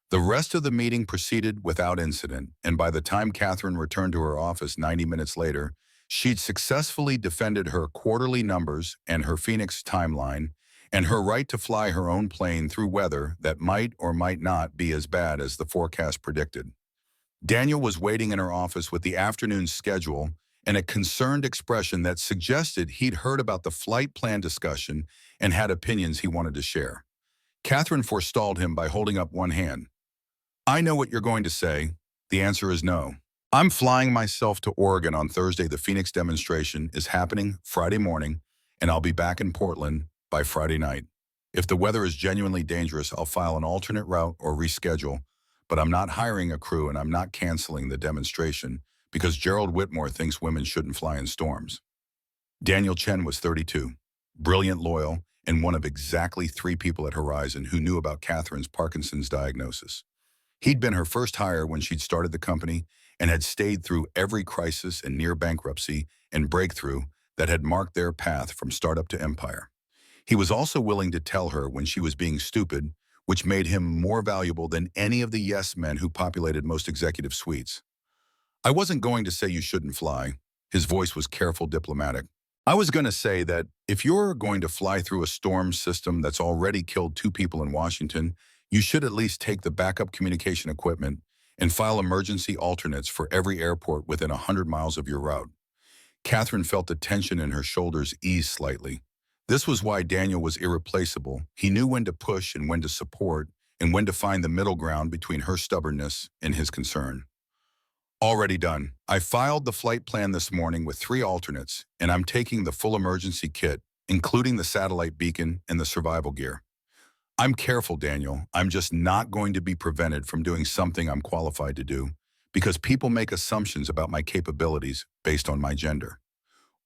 The rest of the meeting proceeded without incident, and by the time Catherine returned to her office 90 minutes later, she'd successfully defended her quarterly numbers and her Phoenix timeline, and her right to fly her own plane through weather that might or might not be as bad as the forecast predicted. Daniel was waiting in her office with the afternoon schedule and a concerned expression that suggested he'd heard about the flight plan discussion and had opinions he wanted to share. Catherine forestalled him by holding up one hand. I know what you're going to say. The answer is no. I'm flying myself to Oregon on Thursday. The Phoenix demonstration is happening Friday morning, and I'll be back in Portland by Friday night. If the weather is genuinely dangerous, I'll file an alternate route or reschedule, but I'm not hiring a crew and I'm not canceling the demonstration because Gerald Whitmore thinks women shouldn't fly in storms. Daniel Chen was 32, brilliant, loyal, and one of exactly 3 people at Horizon who knew about Catherine's Parkinson's diagnosis. He'd been her first hire when she'd started the company and had stayed through every crisis and near bankruptcy and breakthrough that had marked their path from startup to empire. He was also willing to tell her when she was being stupid, which made him more valuable than any of the yes men who populated most executive suites. I wasn't going to say you shouldn't fly. His voice was careful, diplomatic. I was going to say that if you're going to fly through a storm system that's already killed 2 people in Washington, you should at least take the backup communication equipment and file emergency alternates for every airport within 100 miles of your route. Catherine felt the tension in her shoulders ease slightly. This was why Daniel was irreplaceable. He knew when to push and when to support, and when to find the middle ground between her stubbornness and his concern. Already done. I filed the flight plan this morning with 3 alternates, and I'm taking the full emergency kit, including the satellite beacon and the survival gear. I'm careful, Daniel. I'm just not going to be prevented from doing something I'm qualified to do because people make assumptions about my capabilities based on my gender.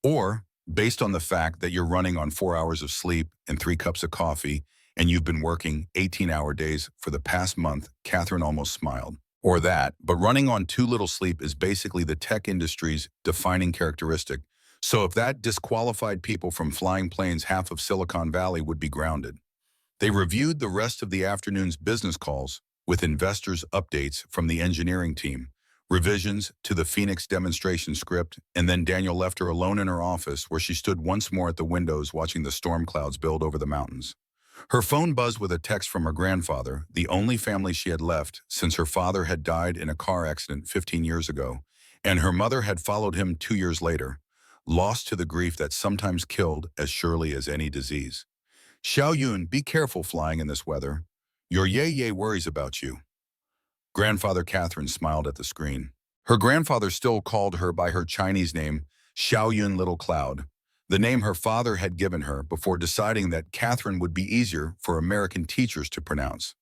Or based on the fact that you're running on 4 hours of sleep and 3 cups of coffee and you've been working 18-hour days for the past month. Catherine almost smiled. Or that, but running on too little sleep is basically the tech industry's defining characteristic. So if that disqualified people from flying planes, half of Silicon Valley would be grounded. They reviewed the rest of the afternoon's business calls with investors' updates from the engineering team, revisions to the Phoenix demonstration script, and then Daniel left her alone in her office where she stood once more at the windows watching the storm clouds build over the mountains. Her phone buzzed with a text from her grandfather, the only family she had left since her father had died in a car accident 15 years ago, and her mother had followed him 2 years later, lost to the grief that sometimes killed as surely as any disease. Xiao Yun, be careful flying in this weather. Your Ye worries about you. Grandfather Catherine smiled at the screen. Her grandfather still called her by her Chinese name, Xiao Yun Little Cloud, the name her father had given her before deciding that Catherine would be easier for American teachers to pronounce.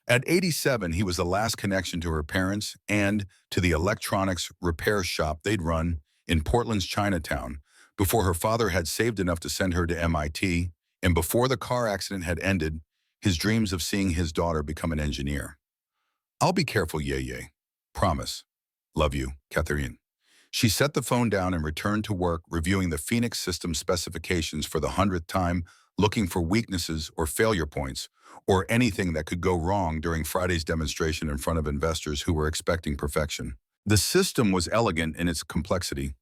At 87, he was the last connection to her parents and to the electronics repair shop they'd run in Portland's Chinatown before her father had saved enough to send her to MIT, and before the car accident had ended, his dreams of seeing his daughter become an engineer. I'll be careful, Ye. Promise. Love you, Catherine. She set the phone down and returned to work, reviewing the Phoenix system specifications for the 100th time, looking for weaknesses or failure points, or anything that could go wrong during Friday's demonstration in front of investors who were expecting perfection. The system was elegant in its complexity.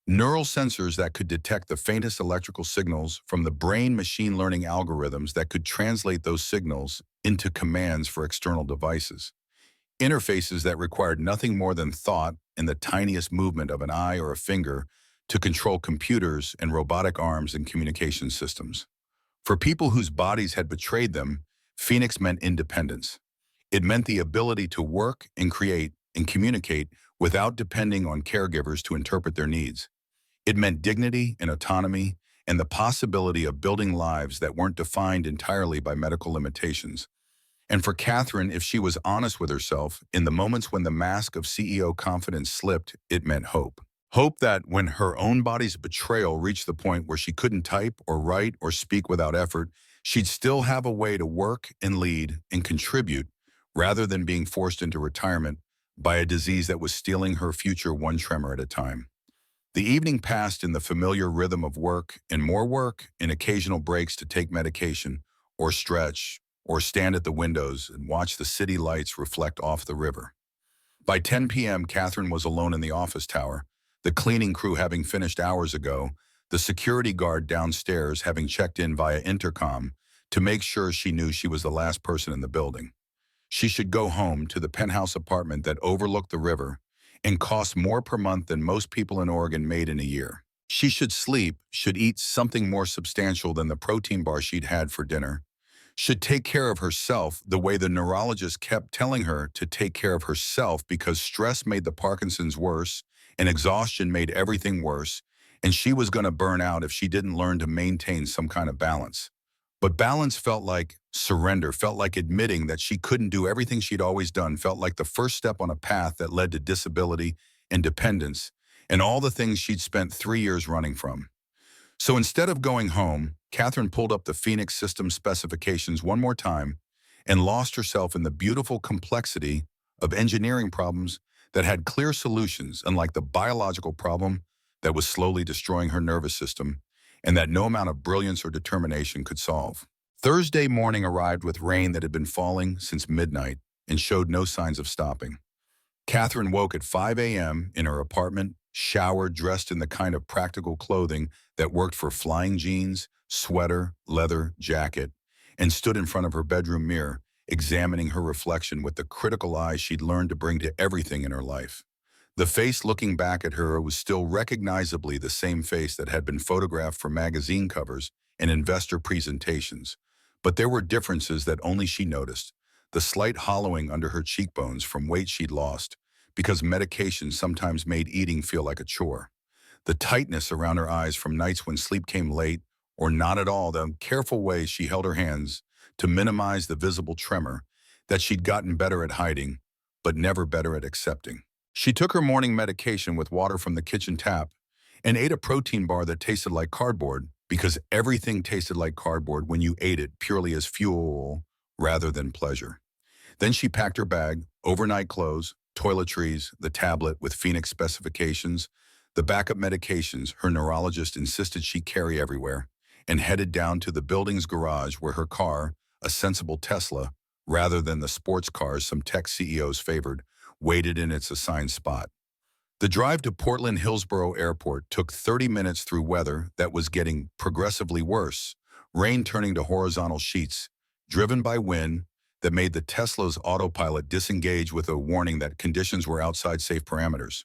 Neural sensors that could detect the faintest electrical signals from the brain machine learning algorithms that could translate those signals into commands for external devices. Interfaces that required nothing more than thought and the tiniest movement of an eye or a finger to control computers and robotic arms and communication systems. For people whose bodies had betrayed them, Phoenix meant independence. It meant the ability to work and create and communicate without depending on caregivers to interpret their needs. It meant dignity and autonomy and the possibility of building lives that weren't defined entirely by medical limitations. And for Catherine, if she was honest with herself, in the moments when the mask of CEO confidence slipped, it meant hope. Hope that when her own body's betrayal reached the point where she couldn't type or write or speak without effort, she'd still have a way to work and lead and contribute rather than being forced into retirement by a disease that was stealing her future one tremor at a time. The evening passed in the familiar rhythm of work and occasional breaks to take medication or stretch or stand at the windows and watch the city lights reflect off the river. By 10 p.m., Catherine was alone in the office tower, the cleaning crew having finished hours ago, the security guard downstairs having checked in via intercom to make sure she knew she was the last person in the building. She should go home to the penthouse apartment that overlooked the river and cost more per month than most people in Oregon made in a year. She should sleep, should eat something more substantial than the protein bar she'd had for dinner, should take care of herself the way the neurologist kept telling her to take care of herself because stress made the Parkinson's worse and exhaustion made everything worse, and she was going to burn out if she didn't learn to maintain some kind of balance. But balance felt like surrender, felt like admitting that she couldn't do everything she'd always done, felt like the first step on a path that led to disability and dependence and all the things she'd spent 3 years running from. So instead of going home, Catherine pulled up the Phoenix system specifications one more time and lost herself in the beautiful complexity of engineering problems that had clear solutions, unlike the biological problem that was slowly destroying her nervous system and that no amount of brilliance or determination could solve. Thursday morning arrived with rain that had been falling since midnight and showed no signs of stopping. Catherine woke at 5 a.m. in her apartment, showered, dressed in the kind of practical clothing that worked for flying jeans, sweater, leather, jacket, and stood in front of her bedroom mirror, examining her reflection with the critical eye she'd learned to bring to everything in her life. The face looking back at her was still recognizably the same face that had been photographed for magazine covers and investor presentations, but there were differences that only she noticed. The slight hollowing under her cheekbones from weight she'd lost, because medication sometimes made eating feel like a chore. The tightness around her eyes from nights when sleep came late, or not at all, the careful way she held her hands to minimize the visible tremor that she'd gotten better at hiding, but never better at accepting. She took her morning medication with water from the kitchen tap and ate a protein bar that tasted like cardboard because everything tasted like cardboard when you ate it purely as fuel rather than pleasure. Then she packed her bag, overnight clothes, toiletries, the tablet with Phoenix specifications, the backup medications her neurologist insisted she carry everywhere, and headed down to the building's garage where her car, a sensible Tesla, rather than the sports cars some tech CEOs favored, waited in its assigned spot. The drive to Portland Hillsborough Airport took 30 minutes through weather that was getting progressively worse, rain turning to horizontal sheets, driven by wind that made the Tesla's autopilot disengage with a warning that conditions were outside safe parameters.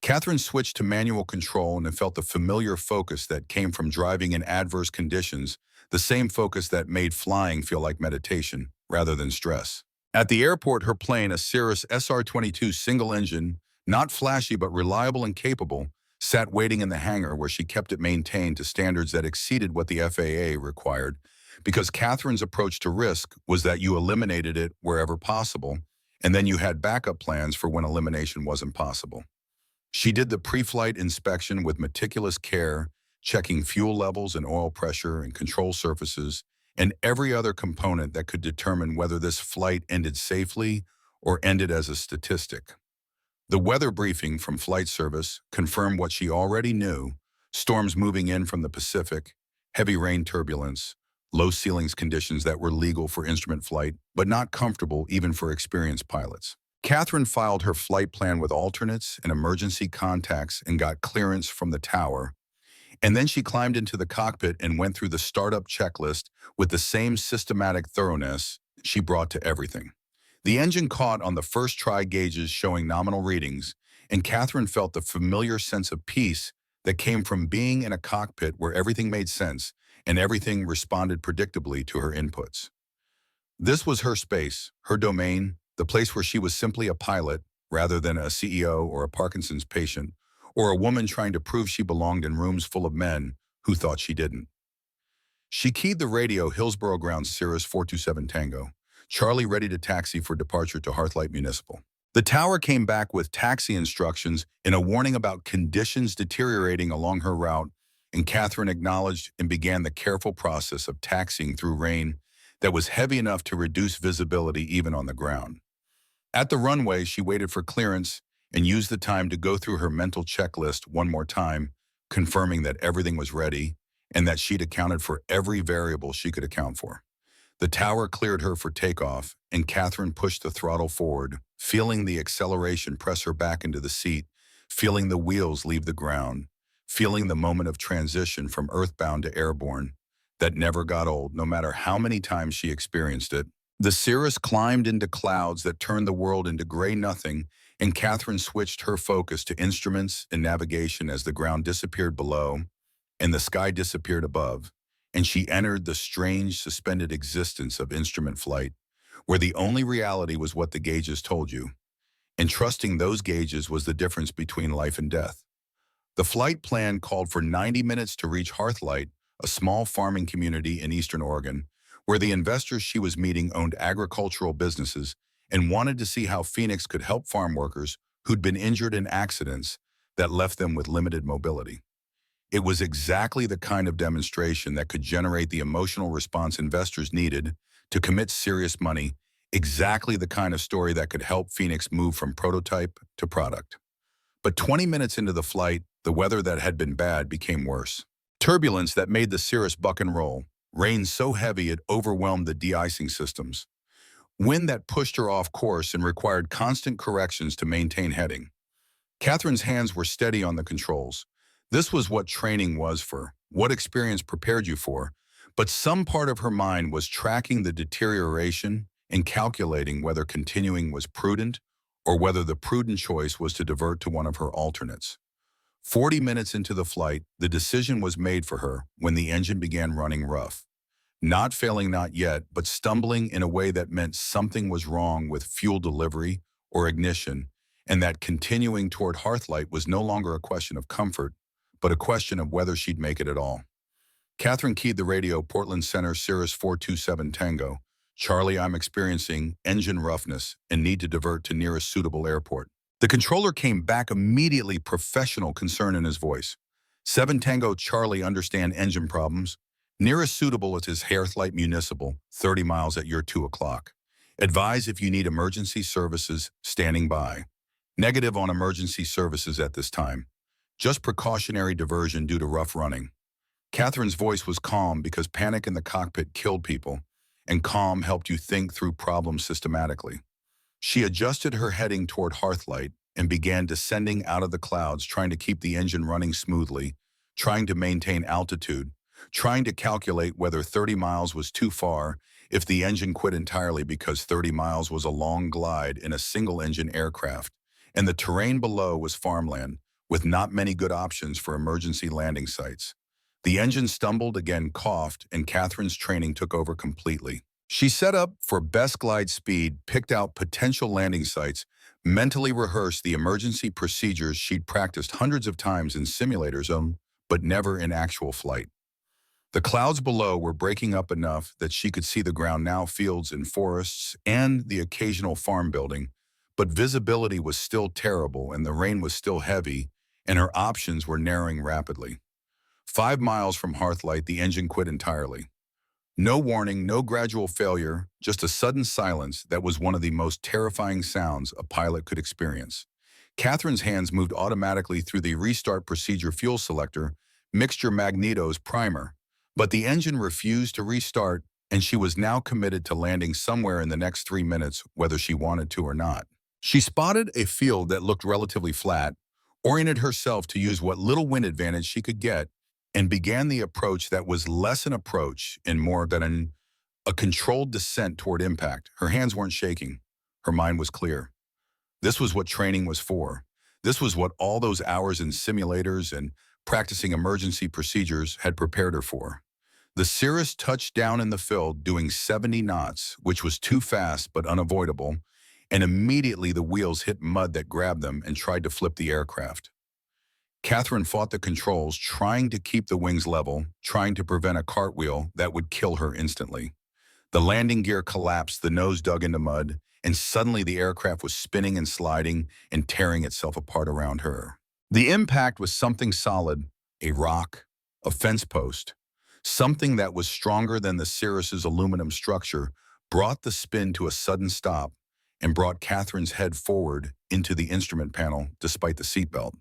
Catherine switched to manual control and felt the familiar focus that came from driving in adverse conditions, the same focus that made flying feel like meditation rather than stress. At the airport, her plane, a Cirrus SR-22 single-engine, not flashy but reliable and capable, sat waiting in the hangar where she kept it maintained to standards that exceeded what the FAA required, because Catherine's approach to risk was that you eliminated it wherever possible, and then you had backup plans for when elimination wasn't possible. She did the pre-flight inspection with meticulous care, checking fuel levels and oil pressure and control surfaces, and every other component that could determine whether this flight ended safely or ended as a statistic. The weather briefing from flight service confirmed what she already knew: storms moving in from the Pacific, heavy rain turbulence, low ceilings conditions that were legal for instrument flight, but not comfortable even for experienced pilots. Catherine filed her flight plan with alternates and emergency contacts and got clearance from the tower, and then she climbed into the cockpit and went through the startup checklist with the same systematic thoroughness she brought to everything. The engine caught on the first try gauges showing nominal readings, and Catherine felt the familiar sense of peace that came from being in a cockpit where everything made sense and everything responded predictably to her inputs. This was her space, her domain, the place where she was simply a pilot rather than a CEO or a Parkinson's patient, or a woman trying to prove she belonged in rooms full of men who thought she didn't. She keyed the radio Hillsborough Ground Cirrus 427 Tango, Charlie ready to taxi for departure to Hearthlight Municipal. The tower came back with taxi instructions and a warning about conditions deteriorating along her route, and Catherine acknowledged and began the careful process of taxiing through rain that was heavy enough to reduce visibility even on the ground. At the runway, she waited for clearance and used the time to go through her mental checklist one more time, confirming that everything was ready and that she'd accounted for every variable she could account for. The tower cleared her for takeoff, and Catherine pushed the throttle forward, feeling the acceleration press her back into the seat, feeling the wheels leave the ground, feeling the moment of transition from earthbound to airborne that never got old, no matter how many times she experienced it. The cirrus climbed into clouds that turned the world into gray nothing, and Catherine switched her focus to instruments and navigation as the ground disappeared below and the sky disappeared above, and she entered the strange, suspended existence of instrument flight, where the only reality was what the gauges told you, and trusting those gauges was the difference between life and death. The flight plan called for 90 minutes to reach Hearthlight, a small farming community in eastern Oregon, where the investors she was meeting owned agricultural businesses and wanted to see how Phoenix could help farm workers who'd been injured in accidents that left them with limited mobility. It was exactly the kind of demonstration that could generate the emotional response investors needed to commit serious money, exactly the kind of story that could help Phoenix move from prototype to product. But 20 minutes into the flight, the weather that had been bad became worse. Turbulence that made the cirrus buck and roll, rain so heavy it overwhelmed the de-icing systems, wind that pushed her off course and required constant corrections to maintain heading. Catherine's hands were steady on the controls. This was what training was for, what experience prepared you for, but some part of her mind was tracking the deterioration and calculating whether continuing was prudent or whether the prudent choice was to divert to one of her alternates. 40 minutes into the flight, the decision was made for her when the engine began running rough. Not failing, not yet, but stumbling in a way that meant something was wrong with fuel delivery or ignition, and that continuing toward Hearthlight was no longer a question of comfort, but a question of whether she'd make it at all. Catherine keyed the radio, Portland Center, Cirrus 427 Tango. Charlie, I'm experiencing engine roughness and need to divert to nearest suitable airport. The controller came back immediately, professional concern in his voice. 7 Tango Charlie, understand engine problems. Nearest suitable is Hearthlight Municipal, 30 miles at your 2 o'clock. Advise if you need emergency services, standing by. Negative on emergency services at this time. Just precautionary diversion due to rough running. Catherine's voice was calm because panic in the cockpit killed people, and calm helped you think through problems systematically. She adjusted her heading toward Hearthlight and began descending out of the clouds, trying to keep the engine running smoothly, trying to maintain altitude, trying to calculate whether 30 miles was too far, if the engine quit entirely because 30 miles was a long glide in a single-engine aircraft, and the terrain below was farmland, with not many good options for emergency landing sites. The engine stumbled, again coughed, and Catherine's training took over completely. She set up for best glide speed, picked out potential landing sites, mentally rehearsed the emergency procedures she'd practiced hundreds of times in simulators, but never in actual flight. The clouds below were breaking up enough that she could see the ground, now fields and forests, and the occasional farm building, but visibility was still terrible and the rain was still heavy, and her options were narrowing rapidly. 5 miles from Hearthlight, the engine quit entirely. No warning, no gradual failure, just a sudden silence that was one of the most terrifying sounds a pilot could experience. Catherine's hands moved automatically through the restart procedure, fuel selector, mixture, magnetos, primer, but the engine refused to restart, and she was now committed to landing somewhere in the next 3 minutes, whether she wanted to or not. She spotted a field that looked relatively flat, oriented herself to use what little wind advantage she could get, and began the approach that was less an approach and more than a controlled descent toward impact. Her hands weren't shaking. Her mind was clear. This was what training was for. This was what all those hours in simulators and practicing emergency procedures had prepared her for. The Cirrus touched down in the field doing 70 knots, which was too fast but unavoidable, and immediately the wheels hit mud that grabbed them and tried to flip the aircraft. Catherine fought the controls, trying to keep the wings level, trying to prevent a cartwheel that would kill her instantly. The landing gear collapsed, the nose dug into mud, and suddenly the aircraft was spinning and sliding and tearing itself apart around her. The impact was something solid, a rock, a fence post. Something that was stronger than the Cirrus's aluminum structure brought the spin to a sudden stop and brought Catherine's head forward into the instrument panel despite the seatbelt.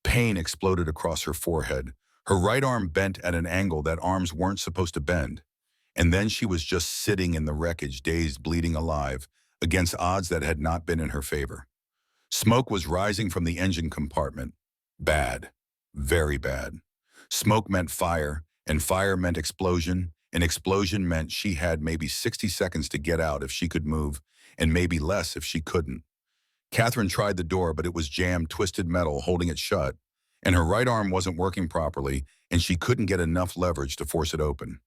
Pain exploded across her forehead. Her right arm bent at an angle that arms weren't supposed to bend. And then she was just sitting in the wreckage, dazed, bleeding alive, against odds that had not been in her favor. Smoke was rising from the engine compartment. Bad. Very bad. Smoke meant fire, and fire meant explosion, and explosion meant she had maybe 60 seconds to get out if she could move, and maybe less if she couldn't. Catherine tried the door, but it was jammed, twisted metal holding it shut, and her right arm wasn't working properly, and she couldn't get enough leverage to force it open.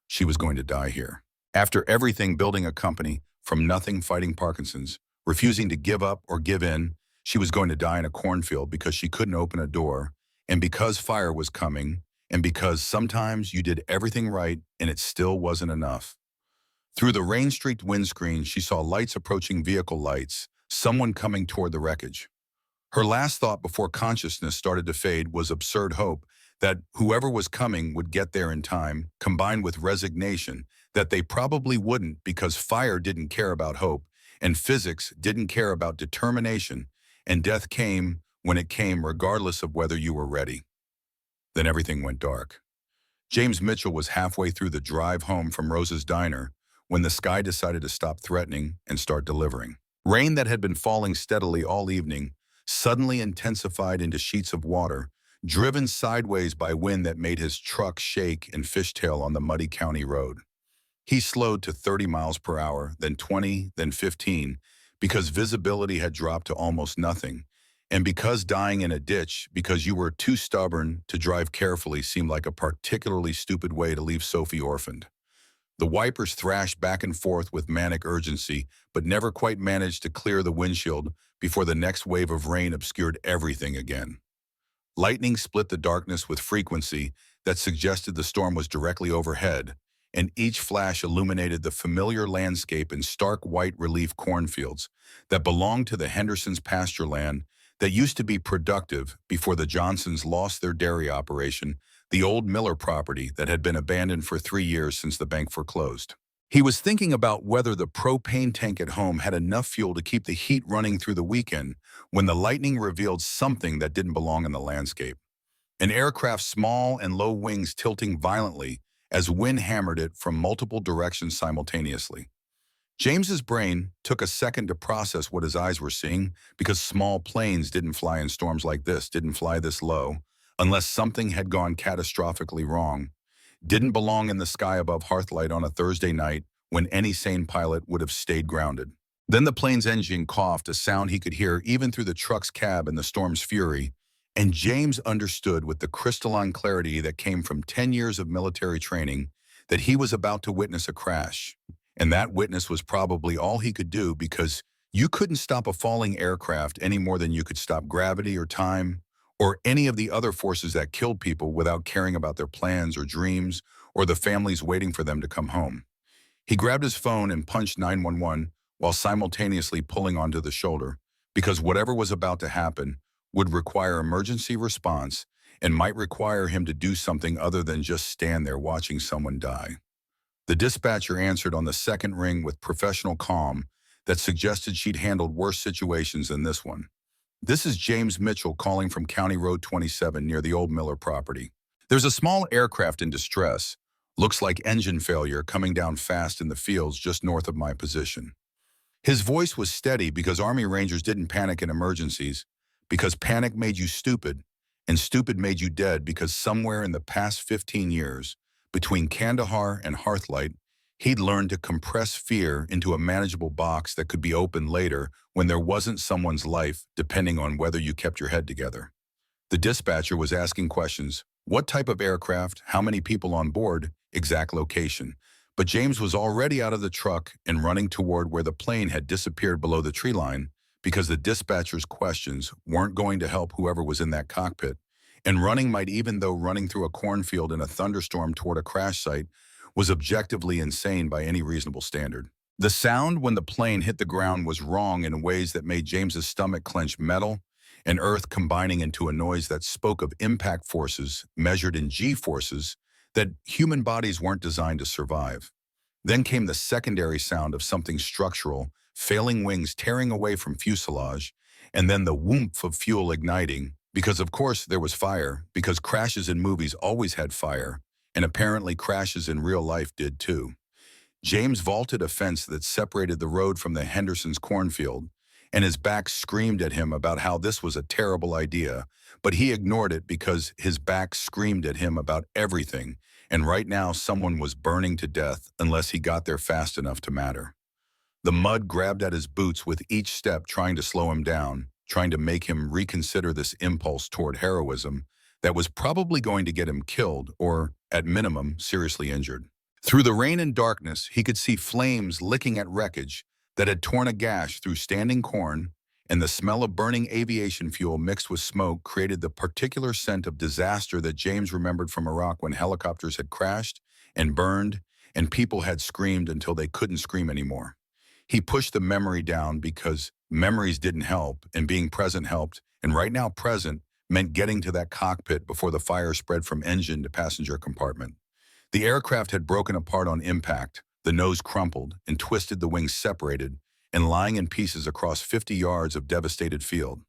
She was going to die here. After everything, building a company, from nothing, fighting Parkinson's, refusing to give up or give in, she was going to die in a cornfield because she couldn't open a door, and because fire was coming, and because sometimes you did everything right and it still wasn't enough. Through the rain-streaked windscreen, she saw lights approaching, vehicle lights, someone coming toward the wreckage. Her last thought before consciousness started to fade was absurd hope that whoever was coming would get there in time, combined with resignation that they probably wouldn't because fire didn't care about hope, and physics didn't care about determination, and death came when it came regardless of whether you were ready. Then everything went dark. James Mitchell was halfway through the drive home from Rose's diner when the sky decided to stop threatening and start delivering. Rain that had been falling steadily all evening suddenly intensified into sheets of water, driven sideways by wind that made his truck shake and fishtail on the muddy county road. He slowed to 30 miles per hour, then 20, then 15, because visibility had dropped to almost nothing, and because dying in a ditch because you were too stubborn to drive carefully seemed like a particularly stupid way to leave Sophie orphaned. The wipers thrashed back and forth with manic urgency, but never quite managed to clear the windshield before the next wave of rain obscured everything again. Lightning split the darkness with frequency that suggested the storm was directly overhead, and each flash illuminated the familiar landscape in stark white relief cornfields that belonged to the Hendersons' pasture land that used to be productive before the Johnsons lost their dairy operation, the old Miller property that had been abandoned for 3 years since the bank foreclosed. He was thinking about whether the propane tank at home had enough fuel to keep the heat running through the weekend when the lightning revealed something that didn't belong in the landscape. An aircraft's small and low wings tilting violently as wind hammered it from multiple directions simultaneously. James's brain took a second to process what his eyes were seeing because small planes didn't fly in storms like this, didn't fly this low, unless something had gone catastrophically wrong, didn't belong in the sky above Hearthlight on a Thursday night when any sane pilot would have stayed grounded. Then the plane's engine coughed, a sound he could hear even through the truck's cab in the storm's fury, and James understood with the crystalline clarity that came from 10 years of military training that he was about to witness a crash. And that witness was probably all he could do because you couldn't stop a falling aircraft any more than you could stop gravity or time or any of the other forces that killed people without caring about their plans or dreams or the families waiting for them to come home. He grabbed his phone and punched 911 while simultaneously pulling onto the shoulder because whatever was about to happen would require emergency response and might require him to do something other than just stand there watching someone die. The dispatcher answered on the second ring with professional calm that suggested she'd handled worse situations than this one. "This is James Mitchell calling from County Road 27 near the old Miller property. There's a small aircraft in distress. Looks like engine failure coming down fast in the fields just north of my position." His voice was steady because Army Rangers didn't panic in emergencies, because panic made you stupid, and stupid made you dead because somewhere in the past 15 years, between Kandahar and Hearthlight, he'd learned to compress fear into a manageable box that could be opened later when there wasn't someone's life depending on whether you kept your head together. The dispatcher was asking questions: what type of aircraft, how many people on board, exact location. But James was already out of the truck and running toward where the plane had disappeared below the tree line because the dispatcher's questions weren't going to help whoever was in that cockpit. And running might, even though running through a cornfield in a thunderstorm toward a crash site was objectively insane by any reasonable standard. The sound when the plane hit the ground was wrong in ways that made James's stomach clench. Metal and earth combining into a noise that spoke of impact forces measured in G-forces that human bodies weren't designed to survive. Then came the secondary sound of something structural, failing wings tearing away from fuselage, and then the whoomph of fuel igniting, because of course there was fire, because crashes in movies always had fire, and apparently crashes in real life did too. James vaulted a fence that separated the road from the Hendersons' cornfield, and his back screamed at him about how this was a terrible idea, but he ignored it because his back screamed at him about everything, and right now someone was burning to death unless he got there fast enough to matter. The mud grabbed at his boots with each step, trying to slow him down, trying to make him reconsider this impulse toward heroism that was probably going to get him killed or, at minimum, seriously injured. Through the rain and darkness, he could see flames licking at wreckage that had torn a gash through standing corn, and the smell of burning aviation fuel mixed with smoke created the particular scent of disaster that James remembered from Iraq when helicopters had crashed and burned, and people had screamed until they couldn't scream anymore. He pushed the memory down because memories didn't help, and being present helped, and right now present meant getting to that cockpit before the fire spread from engine to passenger compartment. The aircraft had broken apart on impact, the nose crumpled and twisted, the wings separated, and lying in pieces across 50 yards of devastated field.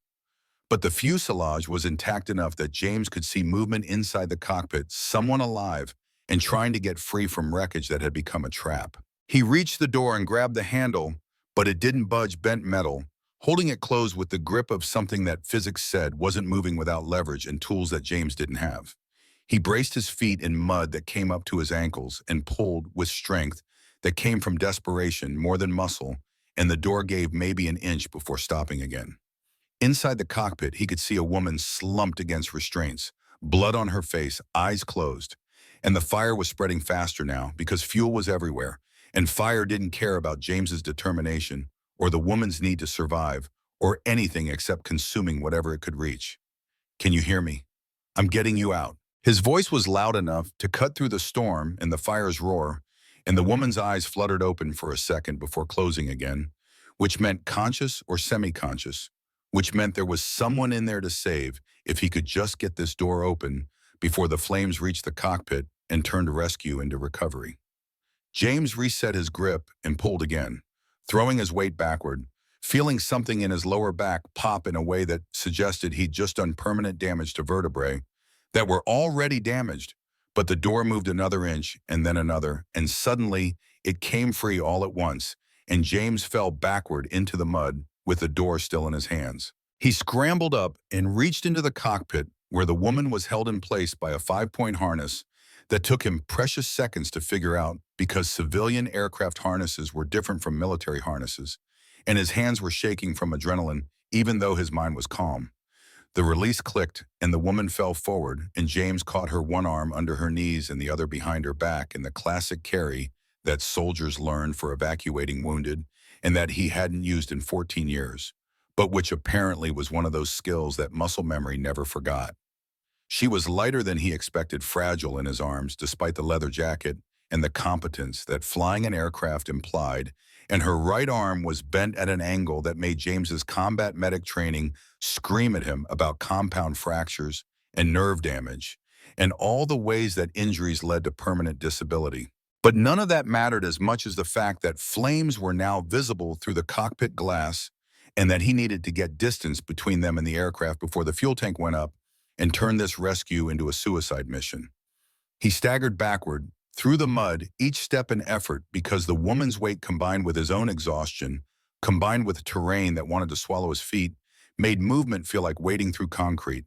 But the fuselage was intact enough that James could see movement inside the cockpit, someone alive and trying to get free from wreckage that had become a trap. He reached the door and grabbed the handle, but it didn't budge, bent metal, holding it closed with the grip of something that physics said wasn't moving without leverage and tools that James didn't have. He braced his feet in mud that came up to his ankles and pulled with strength that came from desperation more than muscle, and the door gave maybe an inch before stopping again. Inside the cockpit, he could see a woman slumped against restraints, blood on her face, eyes closed. And the fire was spreading faster now because fuel was everywhere, and fire didn't care about James's determination or the woman's need to survive or anything except consuming whatever it could reach. "Can you hear me? I'm getting you out." His voice was loud enough to cut through the storm and the fire's roar, and the woman's eyes fluttered open for a second before closing again, which meant conscious or semi-conscious, which meant there was someone in there to save if he could just get this door open before the flames reached the cockpit and turned rescue into recovery. James reset his grip and pulled again, throwing his weight backward, feeling something in his lower back pop in a way that suggested he'd just done permanent damage to vertebrae that were already damaged. But the door moved another inch and then another, and suddenly it came free all at once, and James fell backward into the mud with the door still in his hands. He scrambled up and reached into the cockpit where the woman was held in place by a 5-point harness that took him precious seconds to figure out because civilian aircraft harnesses were different from military harnesses, and his hands were shaking from adrenaline even though his mind was calm. The release clicked, and the woman fell forward, and James caught her one arm under her knees and the other behind her back in the classic carry that soldiers learned for evacuating wounded and that he hadn't used in 14 years, but which apparently was one of those skills that muscle memory never forgot. She was lighter than he expected, fragile in his arms despite the leather jacket and the competence that flying an aircraft implied, and her right arm was bent at an angle that made James's combat medic training scream at him about compound fractures and nerve damage, and all the ways that injuries led to permanent disability. But none of that mattered as much as the fact that flames were now visible through the cockpit glass and that he needed to get distance between them and the aircraft before the fuel tank went up and turned this rescue into a suicide mission. He staggered backward, through the mud, each step an effort because the woman's weight combined with his own exhaustion, combined with terrain that wanted to swallow his feet, made movement feel like wading through concrete.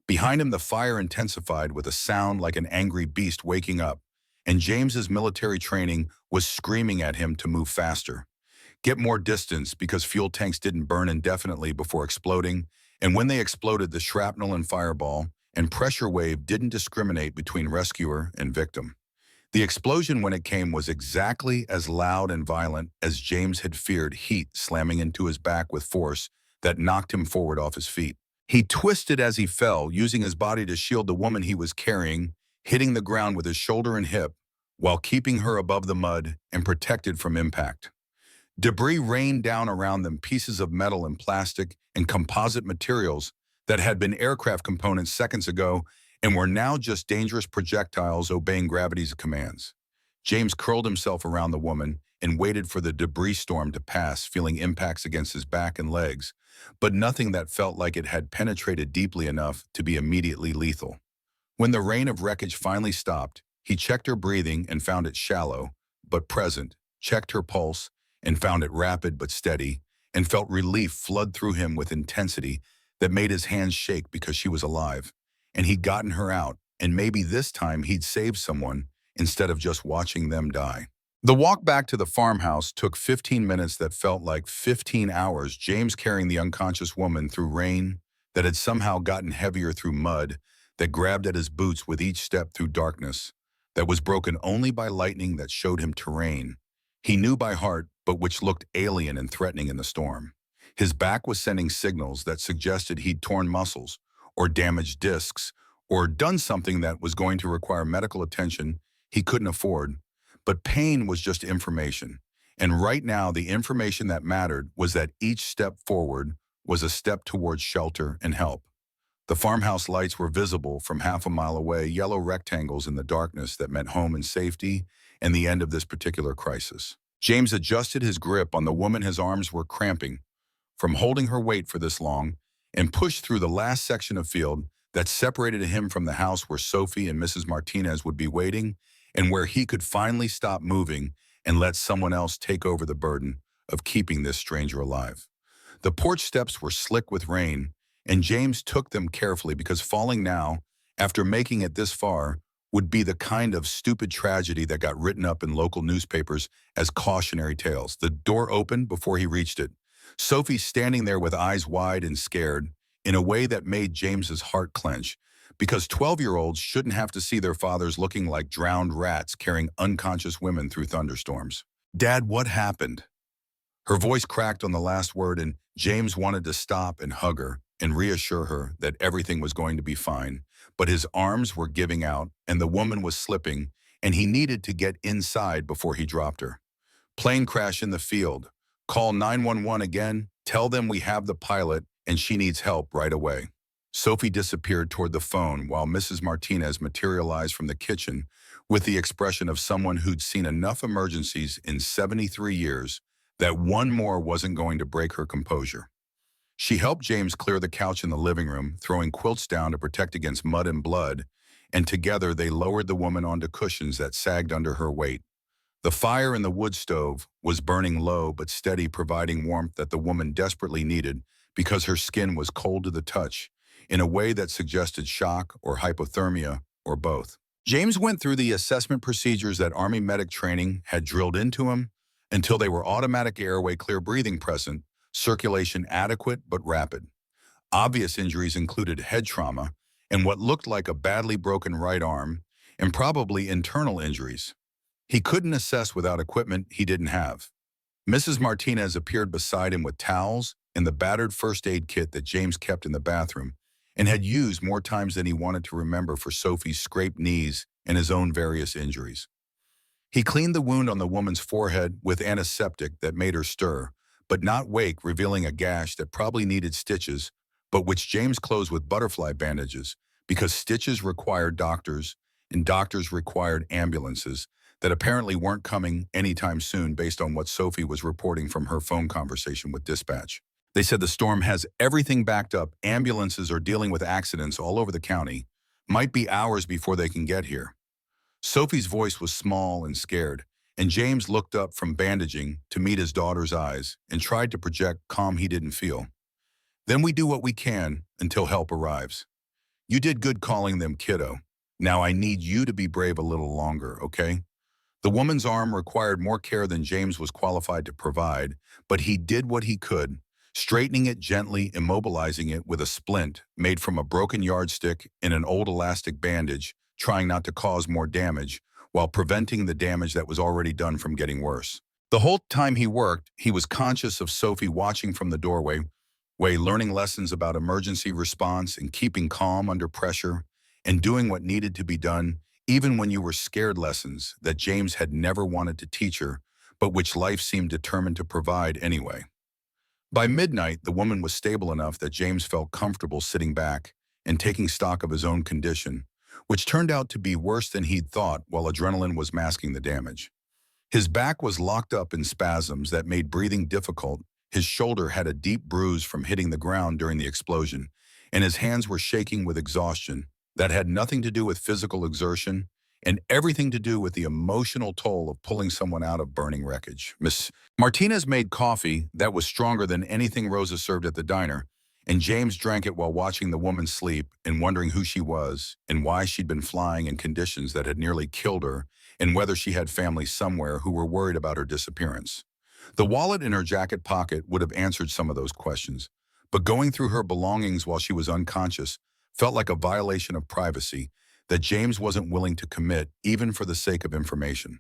Behind him, the fire intensified with a sound like an angry beast waking up, and James's military training was screaming at him to move faster. Get more distance because fuel tanks didn't burn indefinitely before exploding, and when they exploded, the shrapnel and fireball and pressure wave didn't discriminate between rescuer and victim. The explosion when it came was exactly as loud and violent as James had feared, heat slamming into his back with force that knocked him forward off his feet. He twisted as he fell, using his body to shield the woman he was carrying, hitting the ground with his shoulder and hip, while keeping her above the mud and protected from impact. Debris rained down around them, pieces of metal and plastic and composite materials that had been aircraft components seconds ago and were now just dangerous projectiles obeying gravity's commands. James curled himself around the woman and waited for the debris storm to pass, feeling impacts against his back and legs, but nothing that felt like it had penetrated deeply enough to be immediately lethal. When the rain of wreckage finally stopped, he checked her breathing and found it shallow, but present, checked her pulse and found it rapid but steady, and felt relief flood through him with intensity that made his hands shake because she was alive. And he'd gotten her out, and maybe this time he'd saved someone instead of just watching them die. The walk back to the farmhouse took 15 minutes that felt like 15 hours, James carrying the unconscious woman through rain that had somehow gotten heavier through mud, that grabbed at his boots with each step through darkness, that was broken only by lightning that showed him terrain he knew by heart, but which looked alien and threatening in the storm. His back was sending signals that suggested he'd torn muscles, or damaged discs, or done something that was going to require medical attention he couldn't afford. But pain was just information. And right now, the information that mattered was that each step forward was a step towards shelter and help. The farmhouse lights were visible from half a mile away, yellow rectangles in the darkness that meant home and safety and the end of this particular crisis. James adjusted his grip on the woman. His arms were cramping from holding her weight for this long, and pushed through the last section of field that separated him from the house where Sophie and Mrs. Martinez would be waiting, and where he could finally stop moving and let someone else take over the burden of keeping this stranger alive. The porch steps were slick with rain, and James took them carefully because falling now, after making it this far, would be the kind of stupid tragedy that got written up in local newspapers as cautionary tales. The door opened before he reached it. Sophie standing there with eyes wide and scared, in a way that made James's heart clench, because 12-year-olds shouldn't have to see their fathers looking like drowned rats carrying unconscious women through thunderstorms. "Dad, what happened?" Her voice cracked on the last word, and James wanted to stop and hug her and reassure her that everything was going to be fine. But his arms were giving out, and the woman was slipping, and he needed to get inside before he dropped her. "Plane crash in the field. Call 911 again. Tell them we have the pilot, and she needs help right away." Sophie disappeared toward the phone while Mrs. Martinez materialized from the kitchen with the expression of someone who'd seen enough emergencies in 73 years that one more wasn't going to break her composure. She helped James clear the couch in the living room, throwing quilts down to protect against mud and blood, and together they lowered the woman onto cushions that sagged under her weight. The fire in the wood stove was burning low but steady, providing warmth that the woman desperately needed because her skin was cold to the touch, in a way that suggested shock or hypothermia or both. James went through the assessment procedures that Army medic training had drilled into him until they were automatic airway, clear breathing present, circulation adequate but rapid. Obvious injuries included head trauma and what looked like a badly broken right arm, and probably internal injuries. He couldn't assess without equipment he didn't have. Mrs. Martinez appeared beside him with towels and the battered first aid kit that James kept in the bathroom and had used more times than he wanted to remember for Sophie's scraped knees and his own various injuries. He cleaned the wound on the woman's forehead with antiseptic that made her stir, but not wake, revealing a gash that probably needed stitches, but which James closed with butterfly bandages because stitches required doctors and doctors required ambulances that apparently weren't coming anytime soon based on what Sophie was reporting from her phone conversation with dispatch. They said the storm has everything backed up. Ambulances are dealing with accidents all over the county. Might be hours before they can get here. Sophie's voice was small and scared, and James looked up from bandaging to meet his daughter's eyes and tried to project calm he didn't feel. "Then we do what we can until help arrives. You did good calling them, kiddo. Now I need you to be brave a little longer, okay?" The woman's arm required more care than James was qualified to provide, but he did what he could, straightening it gently, immobilizing it with a splint made from a broken yardstick and an old elastic bandage, trying not to cause more damage while preventing the damage that was already done from getting worse. The whole time he worked, he was conscious of Sophie watching from the doorway, learning lessons about emergency response and keeping calm under pressure and doing what needed to be done, even when you were scared, lessons that James had never wanted to teach her, but which life seemed determined to provide anyway. By midnight, the woman was stable enough that James felt comfortable sitting back and taking stock of his own condition, which turned out to be worse than he'd thought while adrenaline was masking the damage. His back was locked up in spasms that made breathing difficult, his shoulder had a deep bruise from hitting the ground during the explosion, and his hands were shaking with exhaustion that had nothing to do with physical exertion and everything to do with the emotional toll of pulling someone out of burning wreckage. Miss Martinez made coffee that was stronger than anything Rosa served at the diner, and James drank it while watching the woman sleep and wondering who she was and why she'd been flying in conditions that had nearly killed her and whether she had family somewhere who were worried about her disappearance. The wallet in her jacket pocket would have answered some of those questions, but going through her belongings while she was unconscious felt like a violation of privacy that James wasn't willing to commit even for the sake of information.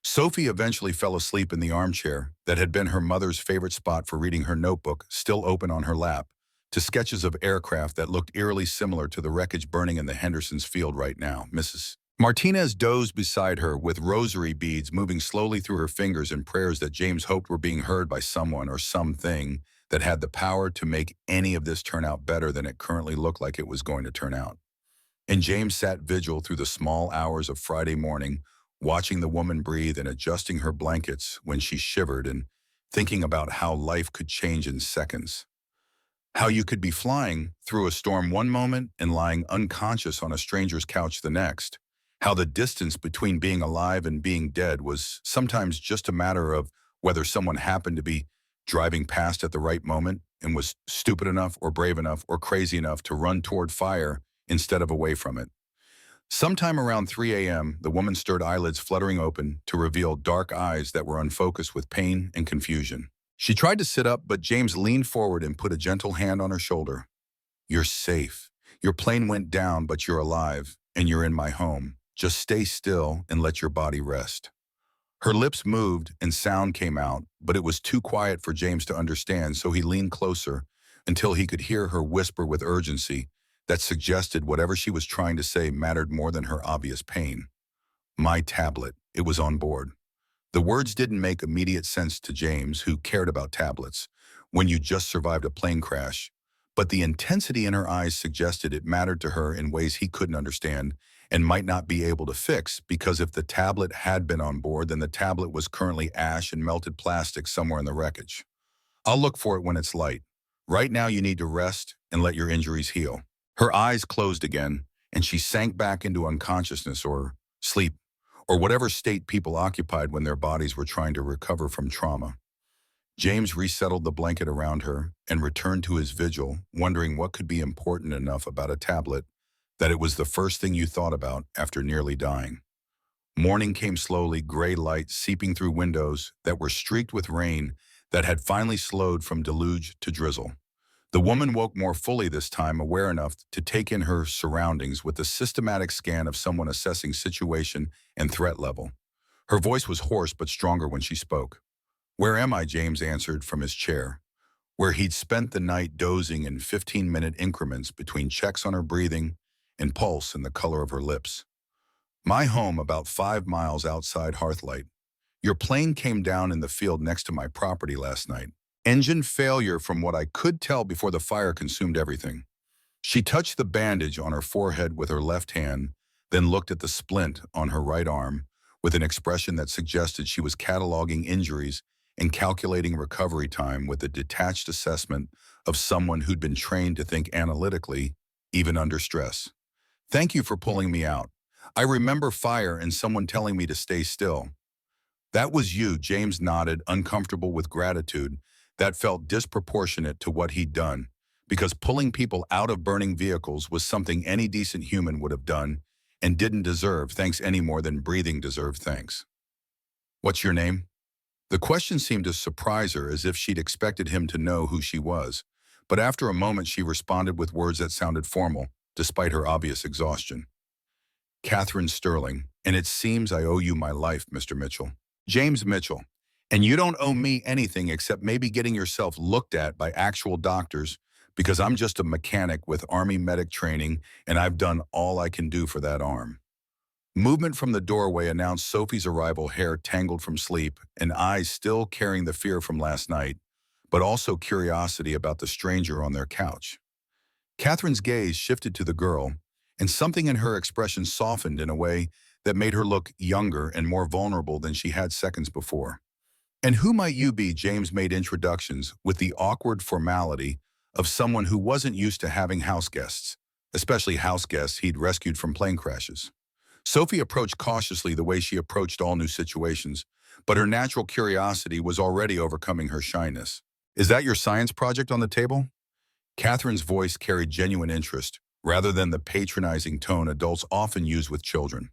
Sophie eventually fell asleep in the armchair that had been her mother's favorite spot for reading her notebook, still open on her lap, to sketches of aircraft that looked eerily similar to the wreckage burning in the Henderson's field right now. Mrs. Martinez dozed beside her with rosary beads moving slowly through her fingers in prayers that James hoped were being heard by someone or something that had the power to make any of this turn out better than it currently looked like it was going to turn out. And James sat vigil through the small hours of Friday morning, watching the woman breathe and adjusting her blankets when she shivered and thinking about how life could change in seconds. How you could be flying through a storm one moment and lying unconscious on a stranger's couch the next. How the distance between being alive and being dead was sometimes just a matter of whether someone happened to be driving past at the right moment and was stupid enough or brave enough or crazy enough to run toward fire instead of away from it. Sometime around 3 a.m., the woman stirred eyelids fluttering open to reveal dark eyes that were unfocused with pain and confusion. She tried to sit up, but James leaned forward and put a gentle hand on her shoulder. "You're safe. Your plane went down, but you're alive, and you're in my home. Just stay still and let your body rest." Her lips moved and sound came out, but it was too quiet for James to understand, so he leaned closer until he could hear her whisper with urgency that suggested whatever she was trying to say mattered more than her obvious pain. "My tablet. It was on board." The words didn't make immediate sense to James, who cared about tablets, when you just survived a plane crash, but the intensity in her eyes suggested it mattered to her in ways he couldn't understand and might not be able to fix, because if the tablet had been on board, then the tablet was currently ash and melted plastic somewhere in the wreckage. "I'll look for it when it's light. Right now you need to rest and let your injuries heal." Her eyes closed again, and she sank back into unconsciousness or sleep, or whatever state people occupied when their bodies were trying to recover from trauma. James resettled the blanket around her and returned to his vigil, wondering what could be important enough about a tablet that it was the first thing you thought about after nearly dying. Morning came slowly, gray light seeping through windows that were streaked with rain that had finally slowed from deluge to drizzle. The woman woke more fully this time, aware enough to take in her surroundings with a systematic scan of someone assessing situation and threat level. Her voice was hoarse but stronger when she spoke. "Where am I?" James answered from his chair, where he'd spent the night dozing in 15-minute increments between checks on her breathing and pulse and the color of her lips. "My home about 5 miles outside Hearthlight. Your plane came down in the field next to my property last night. Engine failure from what I could tell before the fire consumed everything." She touched the bandage on her forehead with her left hand, then looked at the splint on her right arm with an expression that suggested she was cataloging injuries and calculating recovery time with a detached assessment of someone who'd been trained to think analytically, even under stress. "Thank you for pulling me out. I remember fire and someone telling me to stay still." "That was you," James nodded, uncomfortable with gratitude that felt disproportionate to what he'd done, because pulling people out of burning vehicles was something any decent human would have done and didn't deserve thanks any more than breathing deserved thanks. "What's your name?" The question seemed to surprise her, as if she'd expected him to know who she was, but after a moment she responded with words that sounded formal, despite her obvious exhaustion. "Catherine Sterling, and it seems I owe you my life, Mr. Mitchell." "James Mitchell. And you don't owe me anything except maybe getting yourself looked at by actual doctors, because I'm just a mechanic with Army medic training and I've done all I can do for that arm." Movement from the doorway announced Sophie's arrival, hair tangled from sleep and eyes still carrying the fear from last night, but also curiosity about the stranger on their couch. Catherine's gaze shifted to the girl, and something in her expression softened in a way that made her look younger and more vulnerable than she had seconds before. "And who might you be?" James made introductions with the awkward formality of someone who wasn't used to having house guests, especially house guests he'd rescued from plane crashes. Sophie approached cautiously the way she approached all new situations, but her natural curiosity was already overcoming her shyness. "Is that your science project on the table?" Catherine's voice carried genuine interest, rather than the patronizing tone adults often use with children.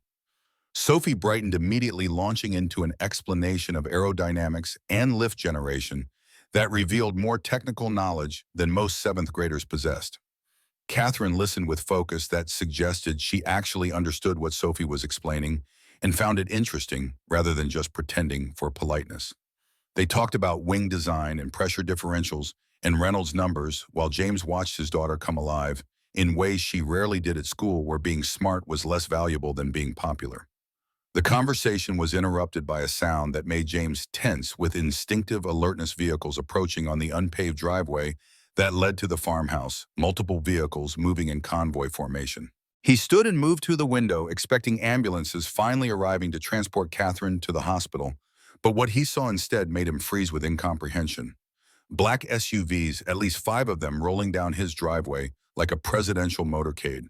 Sophie brightened immediately, launching into an explanation of aerodynamics and lift generation that revealed more technical knowledge than most seventh graders possessed. Catherine listened with focus that suggested she actually understood what Sophie was explaining and found it interesting rather than just pretending for politeness. They talked about wing design and pressure differentials and Reynolds numbers while James watched his daughter come alive in ways she rarely did at school, where being smart was less valuable than being popular. The conversation was interrupted by a sound that made James tense, with instinctive alertness, vehicles approaching on the unpaved driveway that led to the farmhouse, multiple vehicles moving in convoy formation. He stood and moved to the window, expecting ambulances finally arriving to transport Catherine to the hospital, but what he saw instead made him freeze with incomprehension. Black SUVs, at least five of them, rolling down his driveway like a presidential motorcade,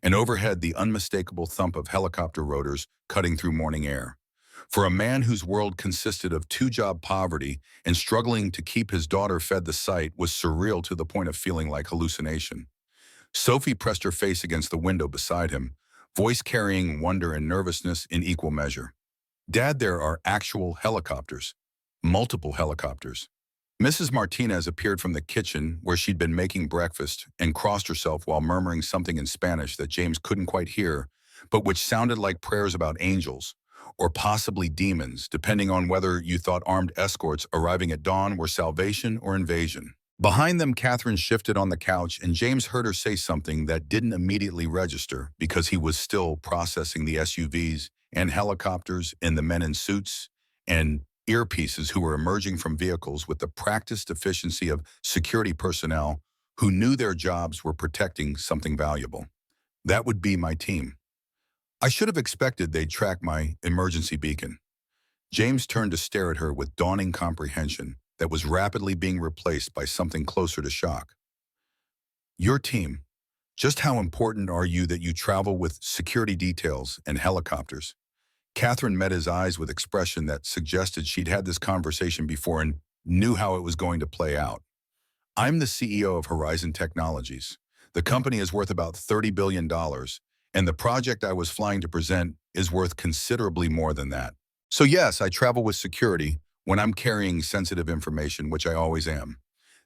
and overhead the unmistakable thump of helicopter rotors cutting through morning air. For a man whose world consisted of two-job poverty and struggling to keep his daughter fed, the sight was surreal to the point of feeling like hallucination. Sophie pressed her face against the window beside him, voice carrying wonder and nervousness in equal measure. "Dad, there are actual helicopters. Multiple helicopters." Mrs. Martinez appeared from the kitchen where she'd been making breakfast and crossed herself while murmuring something in Spanish that James couldn't quite hear, but which sounded like prayers about angels, or possibly demons, depending on whether you thought armed escorts arriving at dawn were salvation or invasion. Behind them, Catherine shifted on the couch, and James heard her say something that didn't immediately register because he was still processing the SUVs and helicopters and the men in suits and earpieces who were emerging from vehicles with the practiced efficiency of security personnel who knew their jobs were protecting something valuable. "That would be my team. I should have expected they'd track my emergency beacon." James turned to stare at her with dawning comprehension that was rapidly being replaced by something closer to shock. "Your team. Just how important are you that you travel with security details and helicopters?" Catherine met his eyes with expression that suggested she'd had this conversation before and knew how it was going to play out. "I'm the CEO of Horizon Technologies. The company is worth about $30 billion, and the project I was flying to present is worth considerably more than that. So yes, I travel with security when I'm carrying sensitive information, which I always am."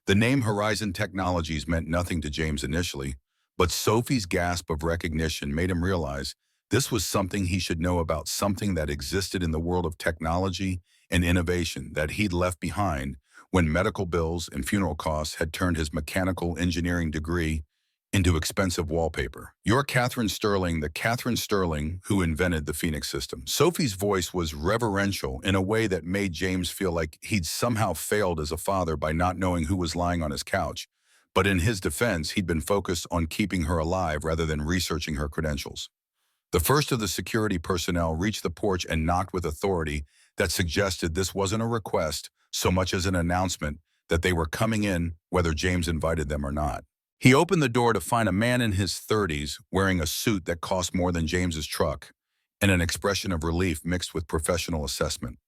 The name Horizon Technologies meant nothing to James initially, but Sophie's gasp of recognition made him realize this was something he should know about, something that existed in the world of technology and innovation that he'd left behind when medical bills and funeral costs had turned his mechanical engineering degree into expensive wallpaper. "You're Catherine Sterling, the Catherine Sterling who invented the Phoenix system." Sophie's voice was reverential in a way that made James feel like he'd somehow failed as a father by not knowing who was lying on his couch. But in his defense, he'd been focused on keeping her alive rather than researching her credentials. The first of the security personnel reached the porch and knocked with authority that suggested this wasn't a request so much as an announcement that they were coming in whether James invited them or not. He opened the door to find a man in his 30s wearing a suit that cost more than James's truck and an expression of relief mixed with professional assessment.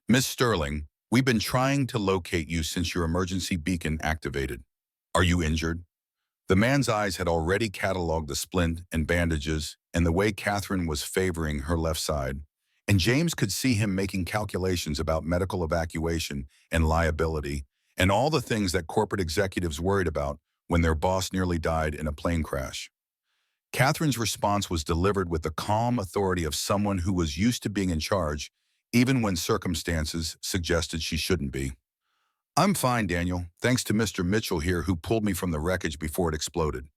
"Miss Sterling, we've been trying to locate you since your emergency beacon activated. Are you injured?" The man's eyes had already cataloged the splint and bandages and the way Catherine was favoring her left side, and James could see him making calculations about medical evacuation and liability and all the things that corporate executives worried about when their boss nearly died in a plane crash. Catherine's response was delivered with the calm authority of someone who was used to being in charge, even when circumstances suggested she shouldn't be. "I'm fine, Daniel, thanks to Mr. Mitchell here who pulled me from the wreckage before it exploded.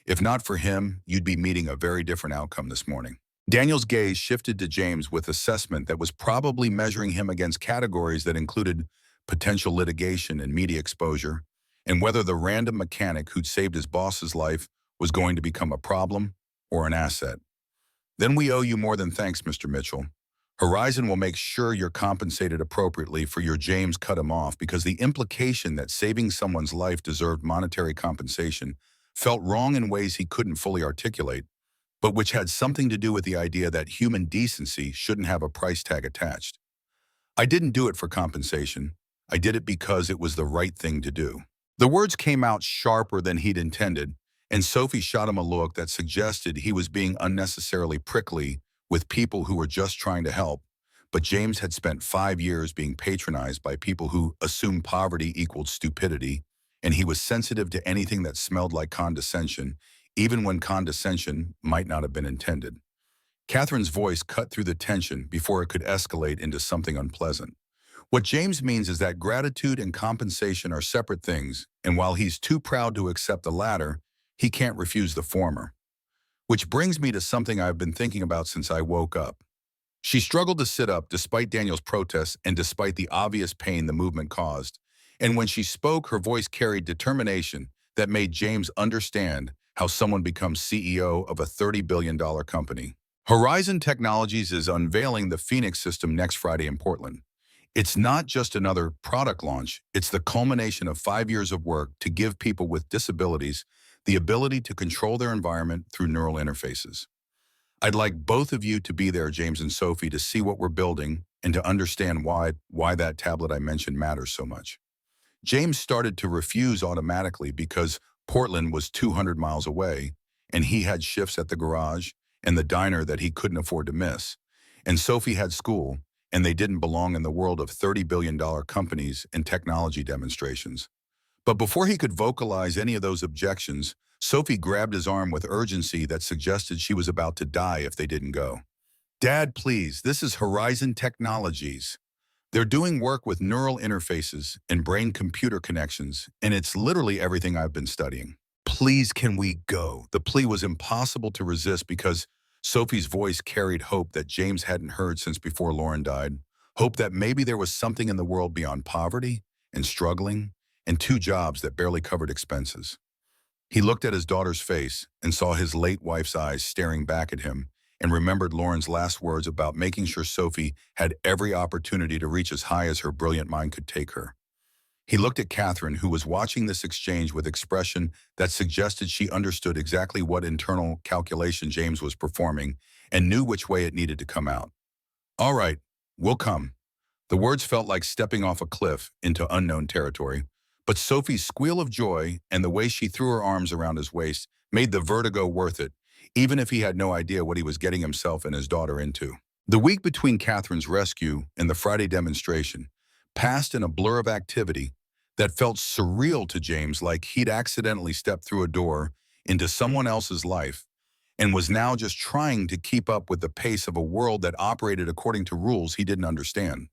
If not for him, you'd be meeting a very different outcome this morning." Daniel's gaze shifted to James with assessment that was probably measuring him against categories that included potential litigation and media exposure, and whether the random mechanic who'd saved his boss's life was going to become a problem or an asset. Then we owe you more than thanks, Mr. Mitchell. Horizon will make sure you're compensated appropriately for your James cut him off because the implication that saving someone's life deserved monetary compensation felt wrong in ways he couldn't fully articulate, but which had something to do with the idea that human decency shouldn't have a price tag attached. I didn't do it for compensation. I did it because it was the right thing to do. The words came out sharper than he'd intended, and Sophie shot him a look that suggested he was being unnecessarily prickly with people who were just trying to help. But James had spent 5 years being patronized by people who assumed poverty equaled stupidity, and he was sensitive to anything that smelled like condescension, even when condescension might not have been intended. Catherine's voice cut through the tension before it could escalate into something unpleasant. What James means is that gratitude and compensation are separate things, and while he's too proud to accept the latter, he can't refuse the former. Which brings me to something I've been thinking about since I woke up. She struggled to sit up despite Daniel's protests and despite the obvious pain the movement caused. And when she spoke, her voice carried determination that made James understand how someone becomes CEO of a $30 billion company. Horizon Technologies is unveiling the Phoenix system next Friday in Portland. It's not just another product launch, it's the culmination of 5 years of work to give people with disabilities the ability to control their environment through neural interfaces. I'd like both of you to be there, James and Sophie, to see what we're building and to understand why that tablet I mentioned matters so much. James started to refuse automatically because Portland was 200 miles away, and he had shifts at the garage and the diner that he couldn't afford to miss. And Sophie had school, and they didn't belong in the world of $30 billion companies and technology demonstrations. But before he could vocalize any of those objections, Sophie grabbed his arm with urgency that suggested she was about to die if they didn't go. Dad, please, this is Horizon Technologies. They're doing work with neural interfaces and brain-computer connections, and it's literally everything I've been studying. Please, can we go? The plea was impossible to resist because Sophie's voice carried hope that James hadn't heard since before Lauren died. Hope that maybe there was something in the world beyond poverty and struggling and 2 jobs that barely covered expenses. He looked at his daughter's face and saw his late wife's eyes staring back at him and remembered Lauren's last words about making sure Sophie had every opportunity to reach as high as her brilliant mind could take her. He looked at Catherine, who was watching this exchange with expression that suggested she understood exactly what internal calculation James was performing and knew which way it needed to come out. All right, we'll come. The words felt like stepping off a cliff into unknown territory, but Sophie's squeal of joy and the way she threw her arms around his waist made the vertigo worth it, even if he had no idea what he was getting himself and his daughter into. The week between Catherine's rescue and the Friday demonstration passed in a blur of activity that felt surreal to James, like he'd accidentally stepped through a door into someone else's life and was now just trying to keep up with the pace of a world that operated according to rules he didn't understand.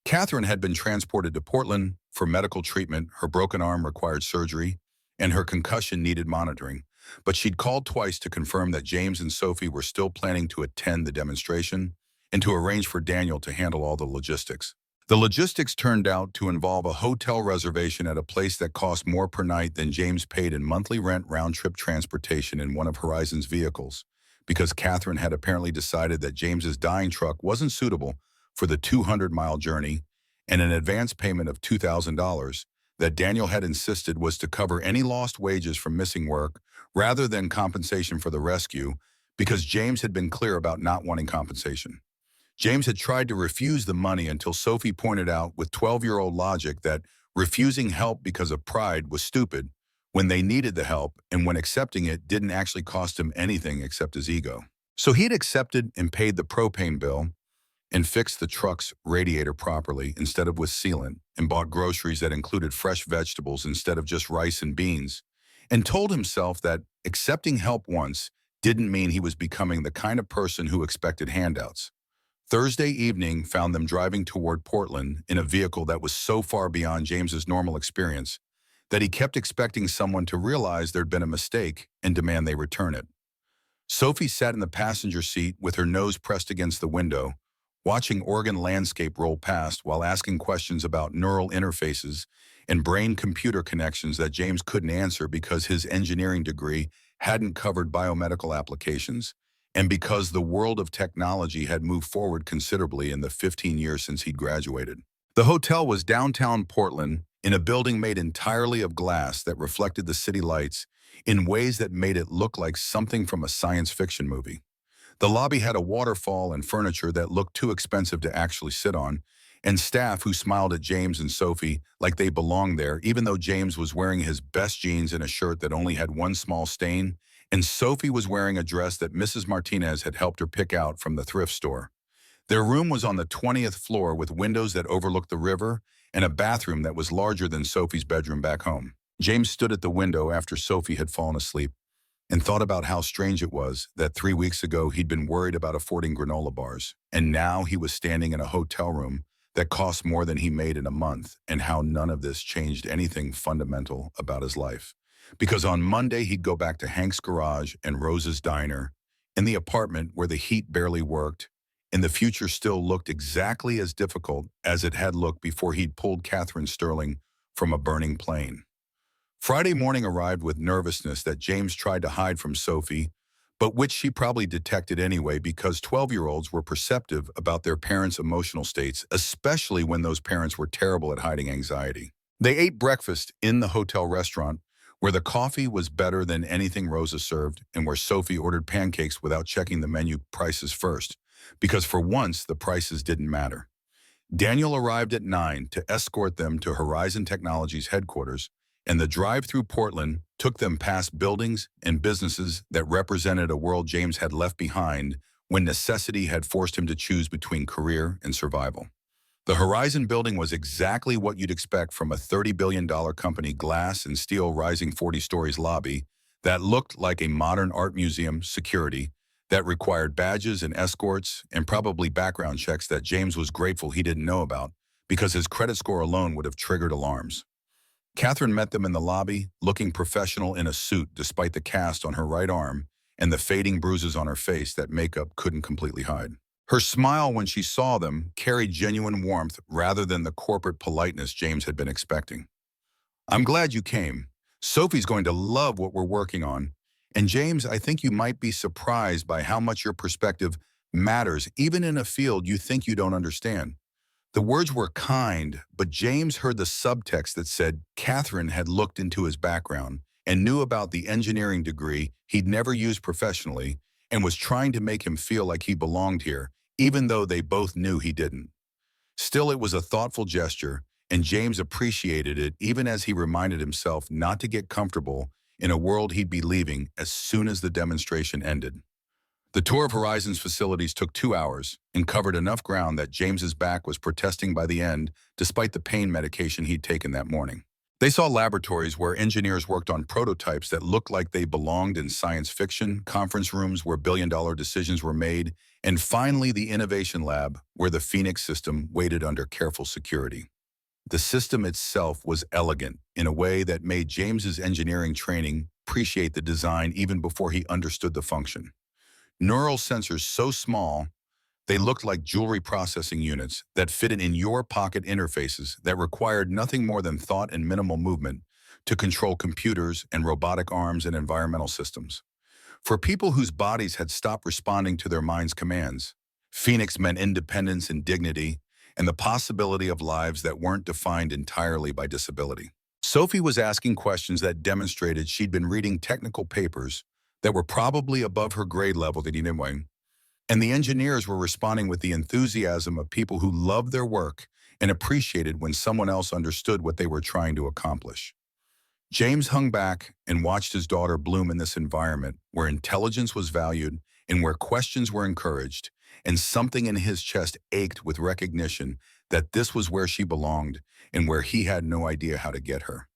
Catherine had been transported to Portland for medical treatment. Her broken arm required surgery, and her concussion needed monitoring. But she'd called twice to confirm that James and Sophie were still planning to attend the demonstration and to arrange for Daniel to handle all the logistics. The logistics turned out to involve a hotel reservation at a place that cost more per night than James paid in monthly rent round-trip transportation in one of Horizon's vehicles, because Catherine had apparently decided that James's dying truck wasn't suitable for the 200-mile journey, and an advance payment of $2,000 that Daniel had insisted was to cover any lost wages from missing work rather than compensation for the rescue, because James had been clear about not wanting compensation. James had tried to refuse the money until Sophie pointed out with 12-year-old logic that refusing help because of pride was stupid when they needed the help and when accepting it didn't actually cost him anything except his ego. So he'd accepted and paid the propane bill and fixed the truck's radiator properly instead of with sealant, and bought groceries that included fresh vegetables instead of just rice and beans, and told himself that accepting help once didn't mean he was becoming the kind of person who expected handouts. Thursday evening found them driving toward Portland in a vehicle that was so far beyond James's normal experience that he kept expecting someone to realize there'd been a mistake and demand they return it. Sophie sat in the passenger seat with her nose pressed against the window, watching Oregon landscape roll past while asking questions about neural interfaces and brain-computer connections that James couldn't answer because his engineering degree hadn't covered biomedical applications, and because the world of technology had moved forward considerably in the 15 years since he'd graduated. The hotel was downtown Portland in a building made entirely of glass that reflected the city lights in ways that made it look like something from a science fiction movie. The lobby had a waterfall and furniture that looked too expensive to actually sit on, and staff who smiled at James and Sophie like they belonged there, even though James was wearing his best jeans and a shirt that only had one small stain, and Sophie was wearing a dress that Mrs. Martinez had helped her pick out from the thrift store. Their room was on the 20th floor with windows that overlooked the river and a bathroom that was larger than Sophie's bedroom back home. James stood at the window after Sophie had fallen asleep and thought about how strange it was that 3 weeks ago he'd been worried about affording granola bars, and now he was standing in a hotel room that cost more than he made in a month, and how none of this changed anything fundamental about his life. Because on Monday he'd go back to Hank's garage and Rose's diner, in the apartment where the heat barely worked, and the future still looked exactly as difficult as it had looked before he'd pulled Catherine Sterling from a burning plane. Friday morning arrived with nervousness that James tried to hide from Sophie, but which she probably detected anyway because 12-year-olds were perceptive about their parents' emotional states, especially when those parents were terrible at hiding anxiety. They ate breakfast in the hotel restaurant, where the coffee was better than anything Rosa served and where Sophie ordered pancakes without checking the menu prices first, because for once the prices didn't matter. Daniel arrived at 9 to escort them to Horizon Technologies headquarters, and the drive through Portland took them past buildings and businesses that represented a world James had left behind when necessity had forced him to choose between career and survival. The Horizon building was exactly what you'd expect from a $30 billion company, glass and steel rising 40 stories lobby that looked like a modern art museum, security that required badges and escorts and probably background checks that James was grateful he didn't know about because his credit score alone would have triggered alarms. Catherine met them in the lobby, looking professional in a suit despite the cast on her right arm and the fading bruises on her face that makeup couldn't completely hide. Her smile when she saw them carried genuine warmth rather than the corporate politeness James had been expecting. "I'm glad you came. Sophie's going to love what we're working on. And James, I think you might be surprised by how much your perspective matters, even in a field you think you don't understand." The words were kind, but James heard the subtext that said Catherine had looked into his background and knew about the engineering degree he'd never used professionally and was trying to make him feel like he belonged here, even though they both knew he didn't. Still, it was a thoughtful gesture, and James appreciated it even as he reminded himself not to get comfortable in a world he'd be leaving as soon as the demonstration ended. The tour of Horizon's facilities took 2 hours and covered enough ground that James's back was protesting by the end, despite the pain medication he'd taken that morning. They saw laboratories where engineers worked on prototypes that looked like they belonged in science fiction, conference rooms where billion-dollar decisions were made, and finally the innovation lab where the Phoenix system waited under careful security. The system itself was elegant in a way that made James's engineering training appreciate the design even before he understood the function. Neural sensors so small, they looked like jewelry processing units that fitted in your pocket interfaces that required nothing more than thought and minimal movement to control computers and robotic arms and environmental systems. For people whose bodies had stopped responding to their mind's commands, Phoenix meant independence and dignity and the possibility of lives that weren't defined entirely by disability. Sophie was asking questions that demonstrated she'd been reading technical papers that were probably above her grade level anyway, and the engineers were responding with the enthusiasm of people who loved their work and appreciated when someone else understood what they were trying to accomplish. James hung back and watched his daughter bloom in this environment where intelligence was valued and where questions were encouraged, and something in his chest ached with recognition that this was where she belonged and where he had no idea how to get her.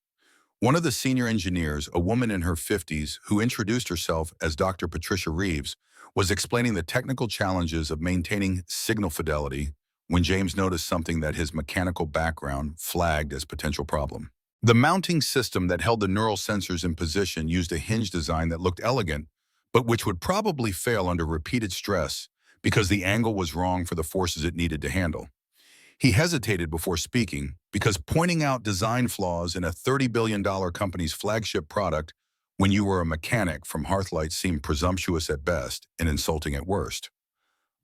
One of the senior engineers, a woman in her 50s who introduced herself as Dr. Patricia Reeves, was explaining the technical challenges of maintaining signal fidelity when James noticed something that his mechanical background flagged as potential problem. The mounting system that held the neural sensors in position used a hinge design that looked elegant, but which would probably fail under repeated stress because the angle was wrong for the forces it needed to handle. He hesitated before speaking because pointing out design flaws in a $30 billion company's flagship product when you were a mechanic from Hearthlight seemed presumptuous at best and insulting at worst.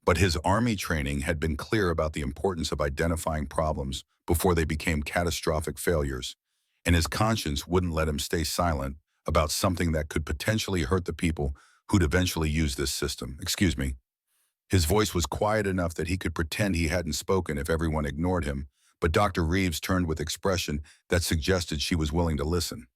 But his Army training had been clear about the importance of identifying problems before they became catastrophic failures, and his conscience wouldn't let him stay silent about something that could potentially hurt the people who'd eventually use this system. Excuse me. His voice was quiet enough that he could pretend he hadn't spoken if everyone ignored him, but Dr. Reeves turned with expression that suggested she was willing to listen.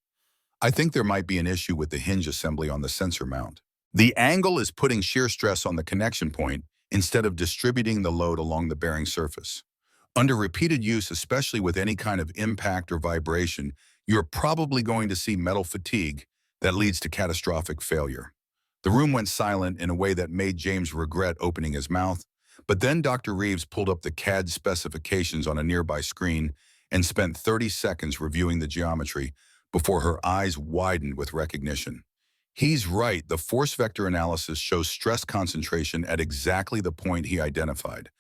I think there might be an issue with the hinge assembly on the sensor mount. The angle is putting shear stress on the connection point instead of distributing the load along the bearing surface. Under repeated use, especially with any kind of impact or vibration, you're probably going to see metal fatigue that leads to catastrophic failure. The room went silent in a way that made James regret opening his mouth, but then Dr. Reeves pulled up the CAD specifications on a nearby screen and spent 30 seconds reviewing the geometry before her eyes widened with recognition. He's right, the force vector analysis shows stress concentration at exactly the point he identified.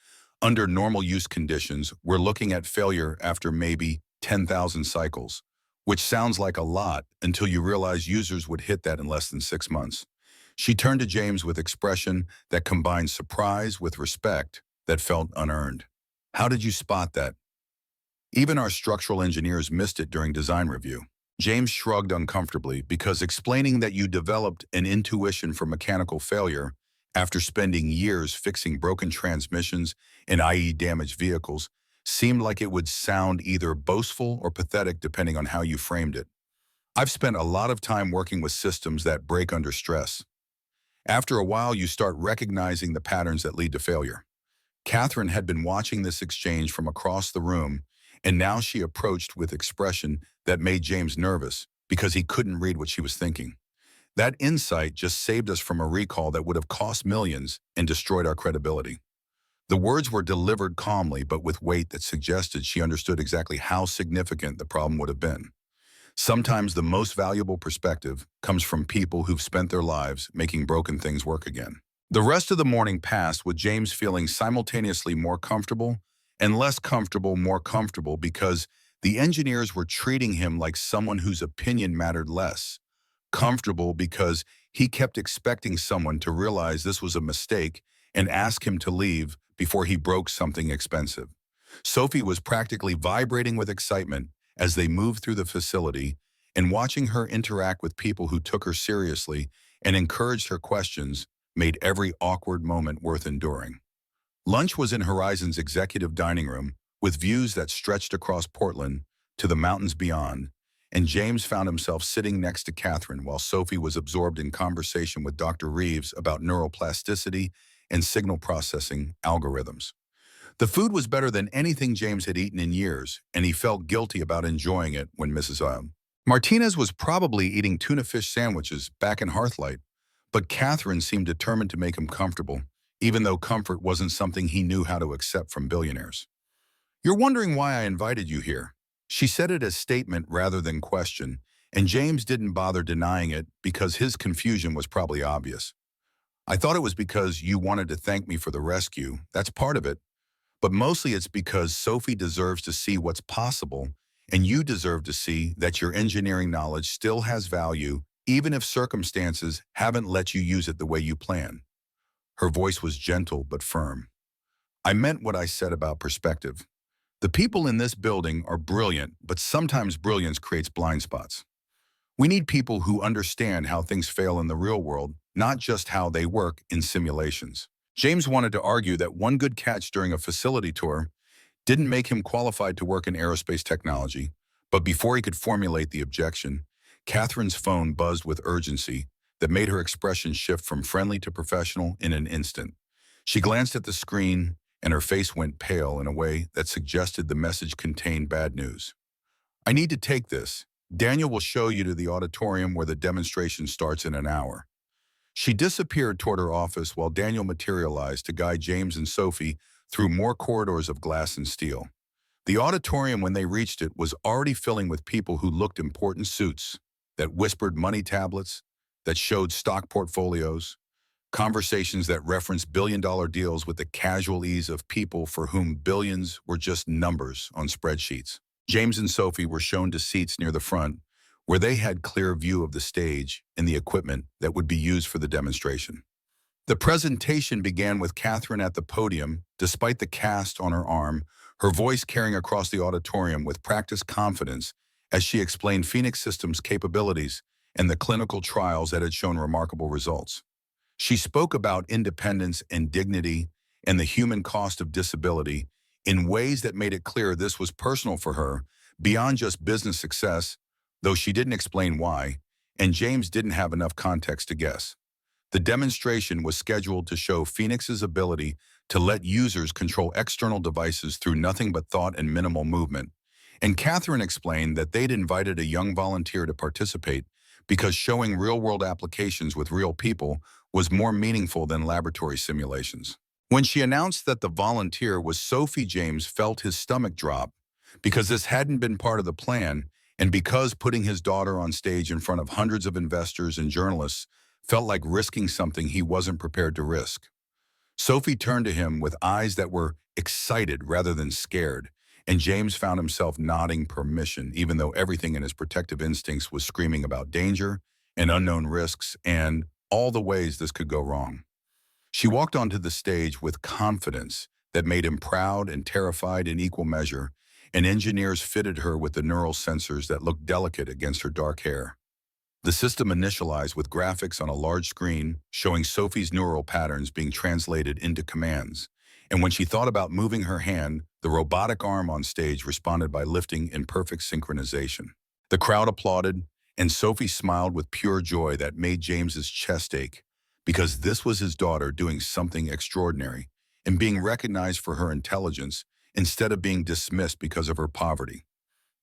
Under normal use conditions, we're looking at failure after maybe 10,000 cycles, which sounds like a lot until you realize users would hit that in less than 6 months. She turned to James with expression that combined surprise with respect that felt unearned. How did you spot that? Even our structural engineers missed it during design review. James shrugged uncomfortably because explaining that you developed an intuition for mechanical failure after spending years fixing broken transmissions and i.e. damaged vehicles seemed like it would sound either boastful or pathetic depending on how you framed it. I've spent a lot of time working with systems that break under stress. After a while, you start recognizing the patterns that lead to failure. Catherine had been watching this exchange from across the room, and now she approached with expression that made James nervous because he couldn't read what she was thinking. That insight just saved us from a recall that would have cost millions and destroyed our credibility. The words were delivered calmly but with weight that suggested she understood exactly how significant the problem would have been. Sometimes the most valuable perspective comes from people who've spent their lives making broken things work again. The rest of the morning passed with James feeling simultaneously more comfortable and less comfortable, more comfortable because the engineers were treating him like someone whose opinion mattered less. Comfortable because he kept expecting someone to realize this was a mistake and ask him to leave before he broke something expensive. Sophie was practically vibrating with excitement as they moved through the facility, and watching her interact with people who took her seriously and encouraged her questions made every awkward moment worth enduring. Lunch was in Horizon's executive dining room, with views that stretched across Portland to the mountains beyond, and James found himself sitting next to Catherine while Sophie was absorbed in conversation with Dr. Reeves about neuroplasticity and signal processing algorithms. The food was better than anything James had eaten in years, and he felt guilty about enjoying it when Mrs. Martinez was probably eating tuna fish sandwiches back in Hearthlight, but Catherine seemed determined to make him comfortable, even though comfort wasn't something he knew how to accept from billionaires. "You're wondering why I invited you here." She said it as statement rather than question, and James didn't bother denying it because his confusion was probably obvious. "I thought it was because you wanted to thank me for the rescue. That's part of it. But mostly it's because Sophie deserves to see what's possible, and you deserve to see that your engineering knowledge still has value, even if circumstances haven't let you use it the way you plan." Her voice was gentle but firm. "I meant what I said about perspective. The people in this building are brilliant, but sometimes brilliance creates blind spots. We need people who understand how things fail in the real world, not just how they work in simulations." James wanted to argue that one good catch during a facility tour didn't make him qualified to work in aerospace technology, but before he could formulate the objection, Catherine's phone buzzed with urgency that made her expression shift from friendly to professional in an instant. She glanced at the screen, and her face went pale in a way that suggested the message contained bad news. "I need to take this. Daniel will show you to the auditorium where the demonstration starts in an hour." She disappeared toward her office while Daniel materialized to guide James and Sophie through more corridors of glass and steel. The auditorium, when they reached it, was already filling with people who looked important suits, that whispered money tablets, that showed stock portfolios, conversations that referenced billion-dollar deals with the casual ease of people for whom billions were just numbers on spreadsheets. James and Sophie were shown to seats near the front, where they had clear view of the stage and the equipment that would be used for the demonstration. The presentation began with Catherine at the podium, despite the cast on her arm, her voice carrying across the auditorium with practiced confidence as she explained Phoenix Systems' capabilities and the clinical trials that had shown remarkable results. She spoke about independence and dignity and the human cost of disability in ways that made it clear this was personal for her, beyond just business success, though she didn't explain why, and James didn't have enough context to guess. The demonstration was scheduled to show Phoenix's ability to let users control external devices through nothing but thought and minimal movement, and Catherine explained that they'd invited a young volunteer to participate because showing real-world applications with real people was more meaningful than laboratory simulations. When she announced that the volunteer was Sophie, James felt his stomach drop because this hadn't been part of the plan, and because putting his daughter on stage in front of hundreds of investors and journalists felt like risking something he wasn't prepared to risk. Sophie turned to him with eyes that were excited rather than scared, and James found himself nodding permission, even though everything in his protective instincts was screaming about danger and unknown risks and all the ways this could go wrong. She walked onto the stage with confidence that made him proud and terrified in equal measure, and engineers fitted her with the neural sensors that looked delicate against her dark hair. The system initialized with graphics on a large screen showing Sophie's neural patterns being translated into commands, and when she thought about moving her hand, the robotic arm on stage responded by lifting in perfect synchronization. The crowd applauded, and Sophie smiled with pure joy that made James's chest ache, because this was his daughter doing something extraordinary and being recognized for her intelligence instead of being dismissed because of her poverty.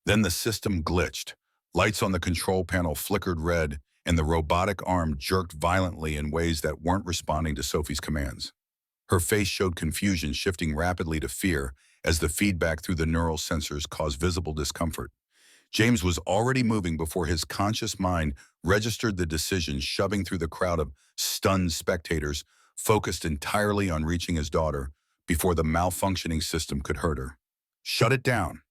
Then the system glitched. Lights on the control panel flickered red, and the robotic arm jerked violently in ways that weren't responding to Sophie's commands. Her face showed confusion, shifting rapidly to fear as the feedback through the neural sensors caused visible discomfort. James was already moving before his conscious mind registered the decision, shoving through the crowd of stunned spectators, focused entirely on reaching his daughter before the malfunctioning system could hurt her. "Shut it down."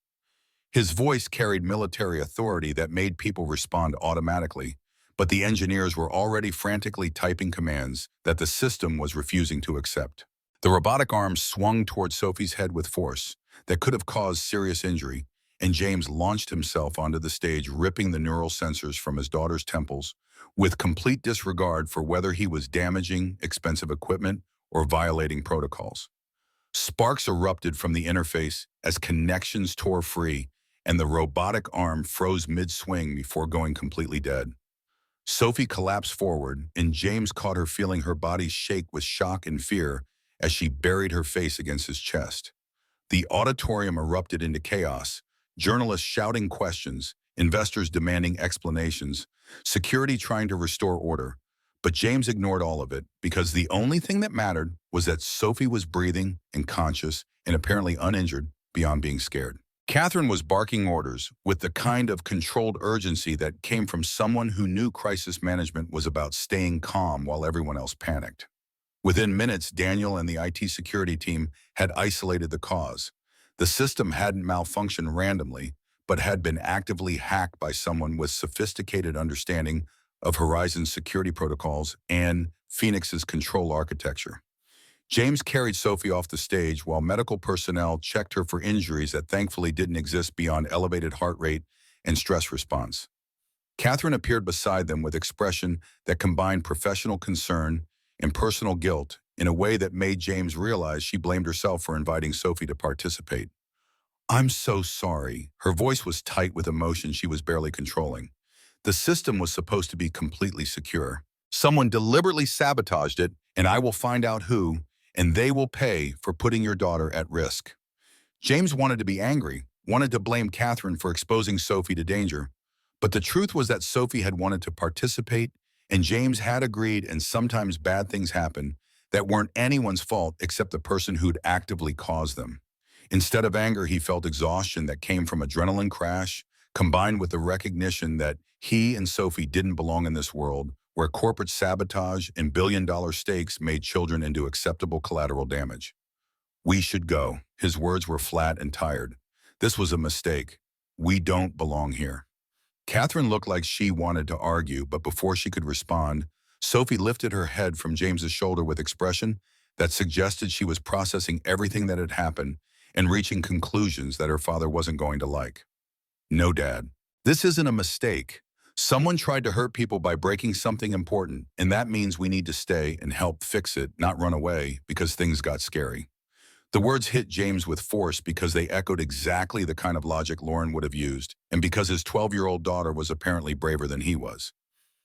His voice carried military authority that made people respond automatically, but the engineers were already frantically typing commands that the system was refusing to accept. The robotic arm swung toward Sophie's head with force that could have caused serious injury, and James launched himself onto the stage, ripping the neural sensors from his daughter's temples, with complete disregard for whether he was damaging expensive equipment or violating protocols. Sparks erupted from the interface as connections tore free, and the robotic arm froze mid-swing before going completely dead. Sophie collapsed forward, and James caught her feeling her body shake with shock and fear as she buried her face against his chest. The auditorium erupted into chaos, journalists shouting questions, investors demanding explanations, security trying to restore order. But James ignored all of it because the only thing that mattered was that Sophie was breathing and conscious and apparently uninjured beyond being scared. Catherine was barking orders with the kind of controlled urgency that came from someone who knew crisis management was about staying calm while everyone else panicked. Within minutes, Daniel and the IT security team had isolated the cause. The system hadn't malfunctioned randomly, but had been actively hacked by someone with sophisticated understanding of Horizon's security protocols and Phoenix's control architecture. James carried Sophie off the stage while medical personnel checked her for injuries that thankfully didn't exist beyond elevated heart rate and stress response. Catherine appeared beside them with expression that combined professional concern and personal guilt in a way that made James realize she blamed herself for inviting Sophie to participate. "I'm so sorry." Her voice was tight with emotion she was barely controlling. The system was supposed to be completely secure. Someone deliberately sabotaged it, and I will find out who, and they will pay for putting your daughter at risk. James wanted to be angry, wanted to blame Catherine for exposing Sophie to danger, but the truth was that Sophie had wanted to participate, and James had agreed, and sometimes bad things happen that weren't anyone's fault except the person who'd actively caused them. Instead of anger, he felt exhaustion that came from adrenaline crash, combined with the recognition that he and Sophie didn't belong in this world where corporate sabotage and billion-dollar stakes made children into acceptable collateral damage. We should go. His words were flat and tired. This was a mistake. We don't belong here. Catherine looked like she wanted to argue, but before she could respond, Sophie lifted her head from James's shoulder with expression that suggested she was processing everything that had happened and reaching conclusions that her father wasn't going to like. No, Dad. This isn't a mistake. Someone tried to hurt people by breaking something important, and that means we need to stay and help fix it, not run away because things got scary. The words hit James with force because they echoed exactly the kind of logic Lauren would have used, and because his 12-year-old daughter was apparently braver than he was.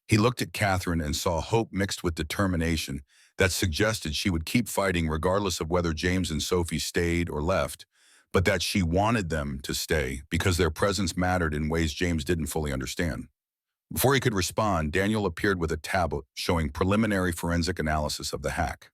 He looked at Catherine and saw hope mixed with determination that suggested she would keep fighting regardless of whether James and Sophie stayed or left, but that she wanted them to stay because their presence mattered in ways James didn't fully understand. Before he could respond, Daniel appeared with a tablet showing preliminary forensic analysis of the hack.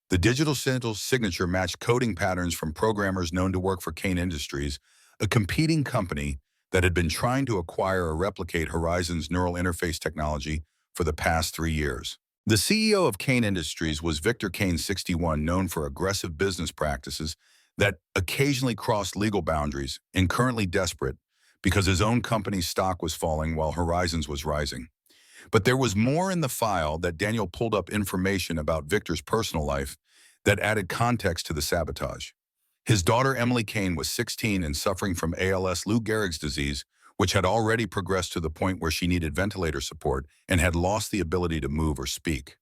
The digital signature matched coding patterns from programmers known to work for Kane Industries, a competing company that had been trying to acquire or replicate Horizon's neural interface technology for the past 3 years. The CEO of Kane Industries was Victor Kane, 61, known for aggressive business practices that occasionally crossed legal boundaries and currently desperate because his own company's stock was falling while Horizon's was rising. But there was more in the file that Daniel pulled up information about Victor's personal life that added context to the sabotage. His daughter Emily Kane was 16 and suffering from ALS Lou Gehrig's disease, which had already progressed to the point where she needed ventilator support and had lost the ability to move or speak.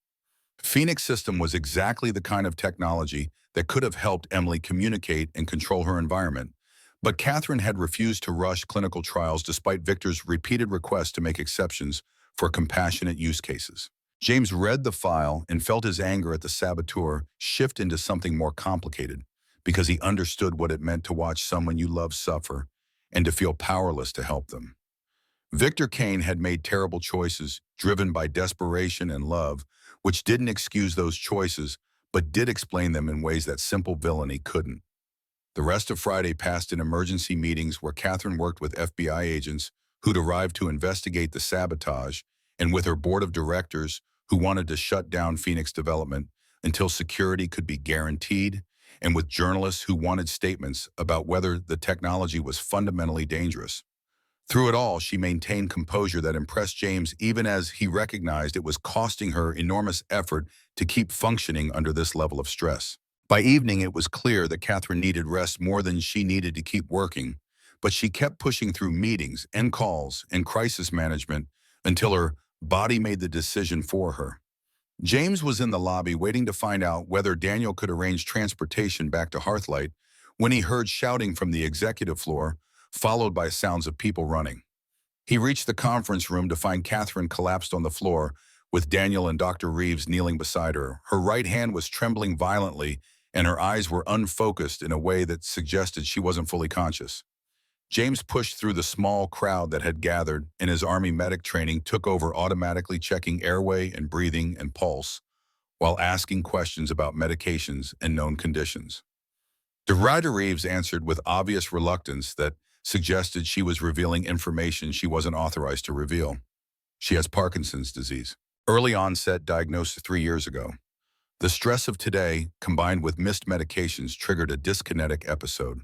Phoenix System was exactly the kind of technology that could have helped Emily communicate and control her environment, but Catherine had refused to rush clinical trials despite Victor's repeated requests to make exceptions for compassionate use cases. James read the file and felt his anger at the saboteur shift into something more complicated because he understood what it meant to watch someone you love suffer and to feel powerless to help them. Victor Kane had made terrible choices driven by desperation and love, which didn't excuse those choices but did explain them in ways that simple villainy couldn't. The rest of Friday passed in emergency meetings where Catherine worked with FBI agents who'd arrived to investigate the sabotage, and with her board of directors who wanted to shut down Phoenix development until security could be guaranteed, and with journalists who wanted statements about whether the technology was fundamentally dangerous. Through it all, she maintained composure that impressed James even as he recognized it was costing her enormous effort to keep functioning under this level of stress. By evening, it was clear that Catherine needed rest more than she needed to keep working, but she kept pushing through meetings and calls and crisis management until her body made the decision for her. James was in the lobby waiting to find out whether Daniel could arrange transportation back to Hearthlight when he heard shouting from the executive floor, followed by sounds of people running. He reached the conference room to find Catherine collapsed on the floor, with Daniel and Dr. Reeves kneeling beside her. Her right hand was trembling violently, and her eyes were unfocused in a way that suggested she wasn't fully conscious. James pushed through the small crowd that had gathered, and his Army medic training took over, automatically checking airway and breathing and pulse, while asking questions about medications and known conditions. Dr. Reeves answered with obvious reluctance that suggested she was revealing information she wasn't authorized to reveal. She has Parkinson's disease. Early onset, diagnosed 3 years ago. The stress of today, combined with missed medications, triggered a dyskinetic episode.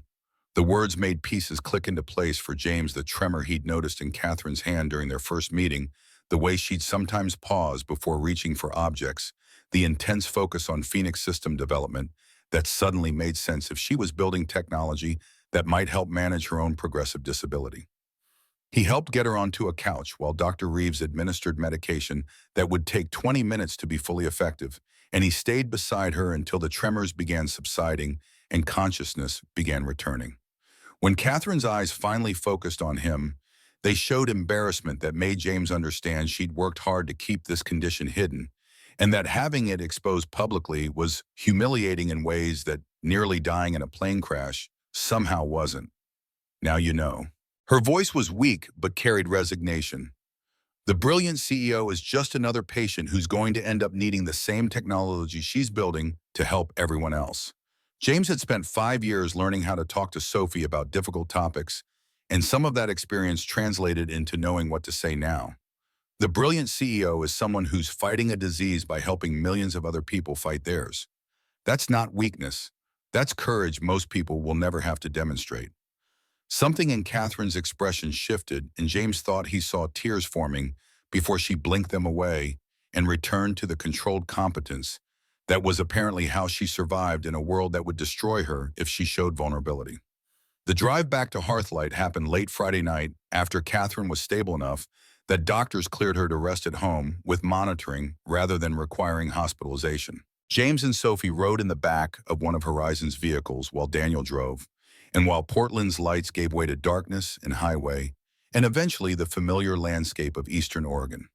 The words made pieces click into place for James, the tremor he'd noticed in Catherine's hand during their first meeting, the way she'd sometimes pause before reaching for objects, the intense focus on Phoenix system development that suddenly made sense if she was building technology that might help manage her own progressive disability. He helped get her onto a couch while Dr. Reeves administered medication that would take 20 minutes to be fully effective, and he stayed beside her until the tremors began subsiding and consciousness began returning. When Catherine's eyes finally focused on him, they showed embarrassment that made James understand she'd worked hard to keep this condition hidden, and that having it exposed publicly was humiliating in ways that nearly dying in a plane crash somehow wasn't. Now you know. Her voice was weak but carried resignation. The brilliant CEO is just another patient who's going to end up needing the same technology she's building to help everyone else. James had spent 5 years learning how to talk to Sophie about difficult topics, and some of that experience translated into knowing what to say now. The brilliant CEO is someone who's fighting a disease by helping millions of other people fight theirs. That's not weakness. That's courage most people will never have to demonstrate. Something in Catherine's expression shifted, and James thought he saw tears forming before she blinked them away and returned to the controlled competence that was apparently how she survived in a world that would destroy her if she showed vulnerability. The drive back to Hearthlight happened late Friday night after Catherine was stable enough that doctors cleared her to rest at home with monitoring rather than requiring hospitalization. James and Sophie rode in the back of one of Horizon's vehicles while Daniel drove, and while Portland's lights gave way to darkness and highway, and eventually the familiar landscape of eastern Oregon.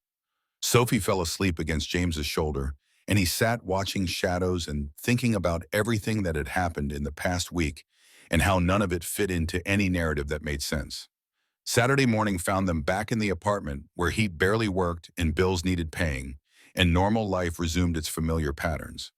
Sophie fell asleep against James's shoulder, and he sat watching shadows and thinking about everything that had happened in the past week and how none of it fit into any narrative that made sense. Saturday morning found them back in the apartment where heat barely worked and bills needed paying, and normal life resumed its familiar patterns.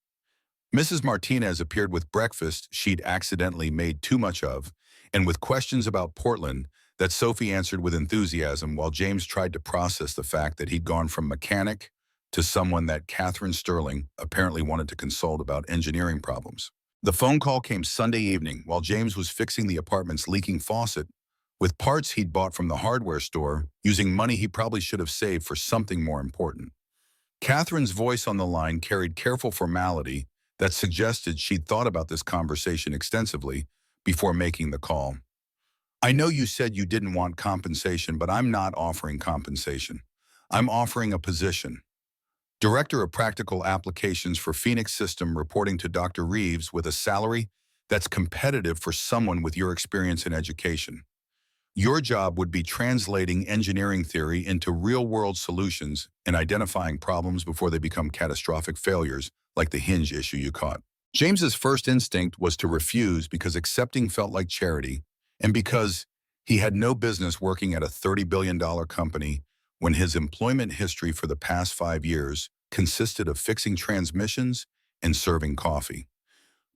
Mrs. Martinez appeared with breakfast she'd accidentally made too much of, and with questions about Portland that Sophie answered with enthusiasm while James tried to process the fact that he'd gone from mechanic to someone that Catherine Sterling apparently wanted to consult about engineering problems. The phone call came Sunday evening while James was fixing the apartment's leaking faucet with parts he'd bought from the hardware store using money he probably should have saved for something more important. Catherine's voice on the line carried careful formality that suggested she'd thought about this conversation extensively before making the call. I know you said you didn't want compensation, but I'm not offering compensation. I'm offering a position. Director of Practical Applications for Phoenix System, reporting to Dr. Reeves, with a salary that's competitive for someone with your experience in education. Your job would be translating engineering theory into real-world solutions and identifying problems before they become catastrophic failures, like the hinge issue you caught. James's first instinct was to refuse because accepting felt like charity, and because he had no business working at a $30 billion company when his employment history for the past 5 years consisted of fixing transmissions and serving coffee.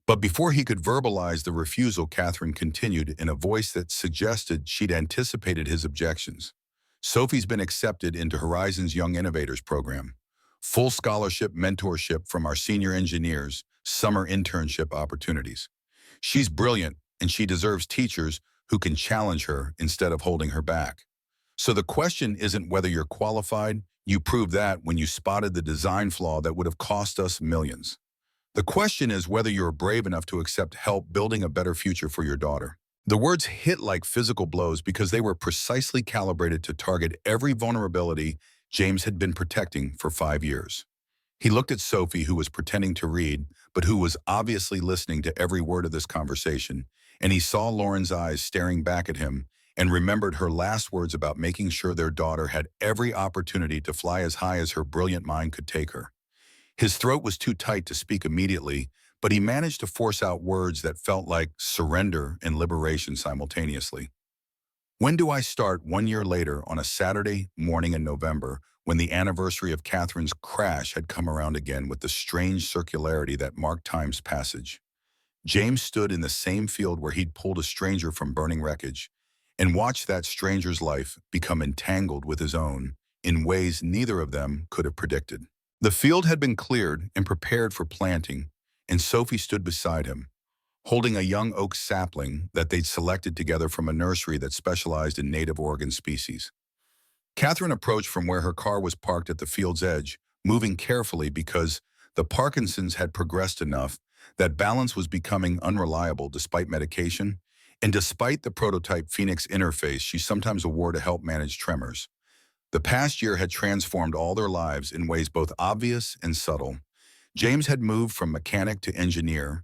But before he could verbalize the refusal, Catherine continued in a voice that suggested she'd anticipated his objections. Sophie's been accepted into Horizon's Young Innovators program. Full scholarship mentorship from our senior engineers, summer internship opportunities. She's brilliant, and she deserves teachers who can challenge her instead of holding her back. So the question isn't whether you're qualified. You proved that when you spotted the design flaw that would have cost us millions. The question is whether you're brave enough to accept help building a better future for your daughter. The words hit like physical blows because they were precisely calibrated to target every vulnerability James had been protecting for 5 years. He looked at Sophie, who was pretending to read, but who was obviously listening to every word of this conversation, and he saw Lauren's eyes staring back at him and remembered her last words about making sure their daughter had every opportunity to fly as high as her brilliant mind could take her. His throat was too tight to speak immediately, but he managed to force out words that felt like surrender and liberation simultaneously. When do I start? 1 year later, on a Saturday morning in November, when the anniversary of Catherine's crash had come around again with the strange circularity that marked time's passage. James stood in the same field where he'd pulled a stranger from burning wreckage and watched that stranger's life become entangled with his own in ways neither of them could have predicted. The field had been cleared and prepared for planting, and Sophie stood beside him, holding a young oak sapling that they'd selected together from a nursery that specialized in native Oregon species. Catherine approached from where her car was parked at the field's edge, moving carefully because the Parkinson's had progressed enough that balance was becoming unreliable despite medication, and despite the prototype Phoenix interface she sometimes wore to help manage tremors. The past year had transformed all their lives in ways both obvious and subtle. James had moved from mechanic to engineer,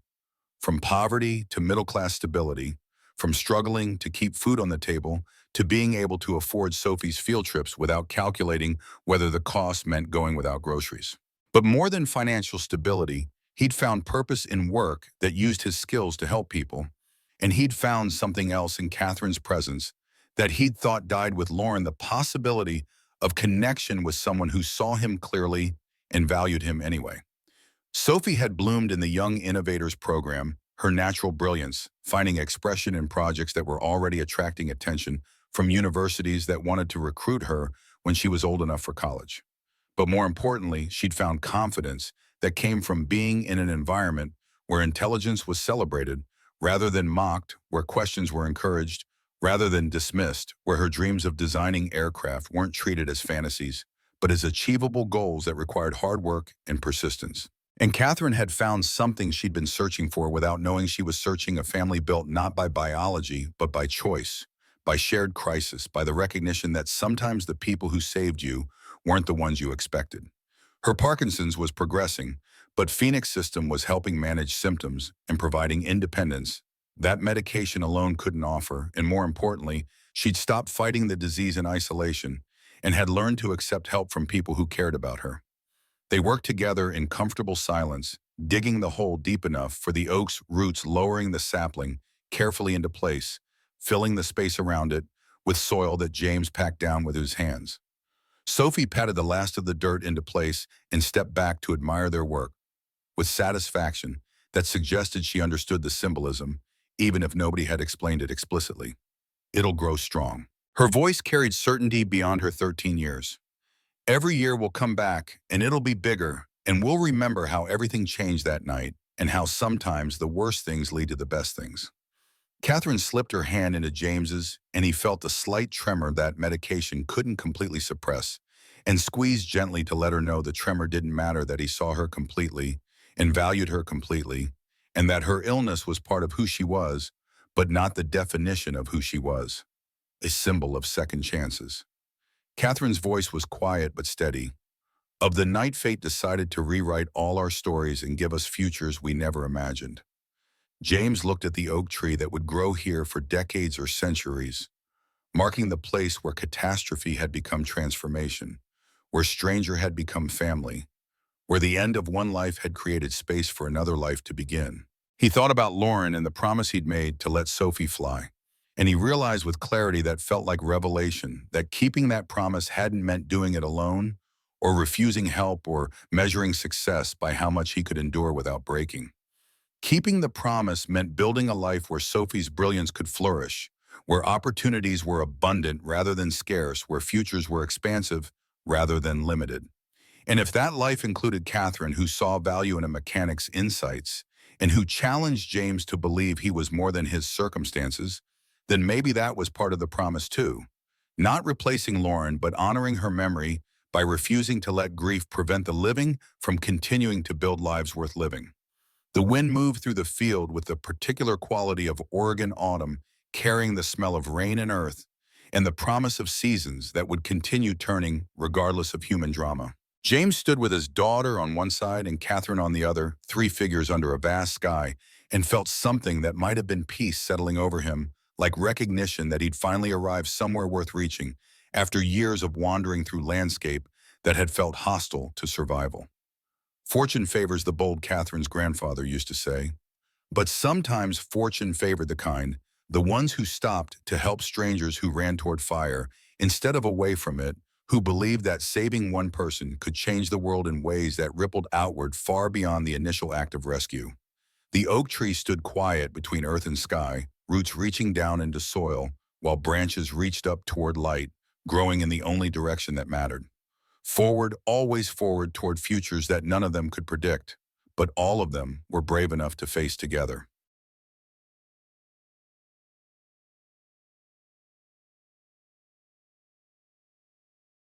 from poverty to middle-class stability, from struggling to keep food on the table to being able to afford Sophie's field trips without calculating whether the cost meant going without groceries. But more than financial stability, he'd found purpose in work that used his skills to help people, and he'd found something else in Catherine's presence that he'd thought died with Lauren: the possibility of connection with someone who saw him clearly and valued him anyway. Sophie had bloomed in the Young Innovators program, her natural brilliance, finding expression in projects that were already attracting attention from universities that wanted to recruit her when she was old enough for college. But more importantly, she'd found confidence that came from being in an environment where intelligence was celebrated rather than mocked, where questions were encouraged rather than dismissed, where her dreams of designing aircraft weren't treated as fantasies, but as achievable goals that required hard work and persistence. And Catherine had found something she'd been searching for without knowing she was searching: a family built not by biology, but by choice, by shared crisis, by the recognition that sometimes the people who saved you weren't the ones you expected. Her Parkinson's was progressing, but Phoenix System was helping manage symptoms and providing independence that medication alone couldn't offer, and more importantly, she'd stopped fighting the disease in isolation and had learned to accept help from people who cared about her. They worked together in comfortable silence, digging the hole deep enough for the oak's roots, lowering the sapling carefully into place, filling the space around it with soil that James packed down with his hands. Sophie patted the last of the dirt into place and stepped back to admire their work, with satisfaction that suggested she understood the symbolism, even if nobody had explained it explicitly. It'll grow strong. Her voice carried certainty beyond her 13 years. Every year will come back, and it'll be bigger, and we'll remember how everything changed that night, and how sometimes the worst things lead to the best things. Catherine slipped her hand into James's, and he felt the slight tremor that medication couldn't completely suppress, and squeezed gently to let her know the tremor didn't matter, that he saw her completely and valued her completely, and that her illness was part of who she was, but not the definition of who she was, a symbol of second chances. Catherine's voice was quiet but steady. Of the night fate decided to rewrite all our stories and give us futures we never imagined. James looked at the oak tree that would grow here for decades or centuries, marking the place where catastrophe had become transformation, where stranger had become family, where the end of one life had created space for another life to begin. He thought about Lauren and the promise he'd made to let Sophie fly, and he realized with clarity that felt like revelation that keeping that promise hadn't meant doing it alone, or refusing help, or measuring success by how much he could endure without breaking. Keeping the promise meant building a life where Sophie's brilliance could flourish, where opportunities were abundant rather than scarce, where futures were expansive rather than limited. And if that life included Catherine, who saw value in a mechanic's insights, and who challenged James to believe he was more than his circumstances, then maybe that was part of the promise too. Not replacing Lauren, but honoring her memory by refusing to let grief prevent the living from continuing to build lives worth living. The wind moved through the field with the particular quality of Oregon autumn, carrying the smell of rain and earth, and the promise of seasons that would continue turning regardless of human drama. James stood with his daughter on one side and Catherine on the other, three figures under a vast sky, and felt something that might have been peace settling over him, like recognition that he'd finally arrived somewhere worth reaching after years of wandering through landscape that had felt hostile to survival. Fortune favors the bold, Catherine's grandfather used to say. But sometimes fortune favored the ones who stopped to help strangers who ran toward fire instead of away from it, who believed that saving one person could change the world in ways that rippled outward far beyond the initial act of rescue. The oak tree stood quiet between earth and sky, roots reaching down into soil, while branches reached up toward light, growing in the only direction that mattered. Forward, always forward toward futures that none of them could predict, but all of them were brave enough to face together.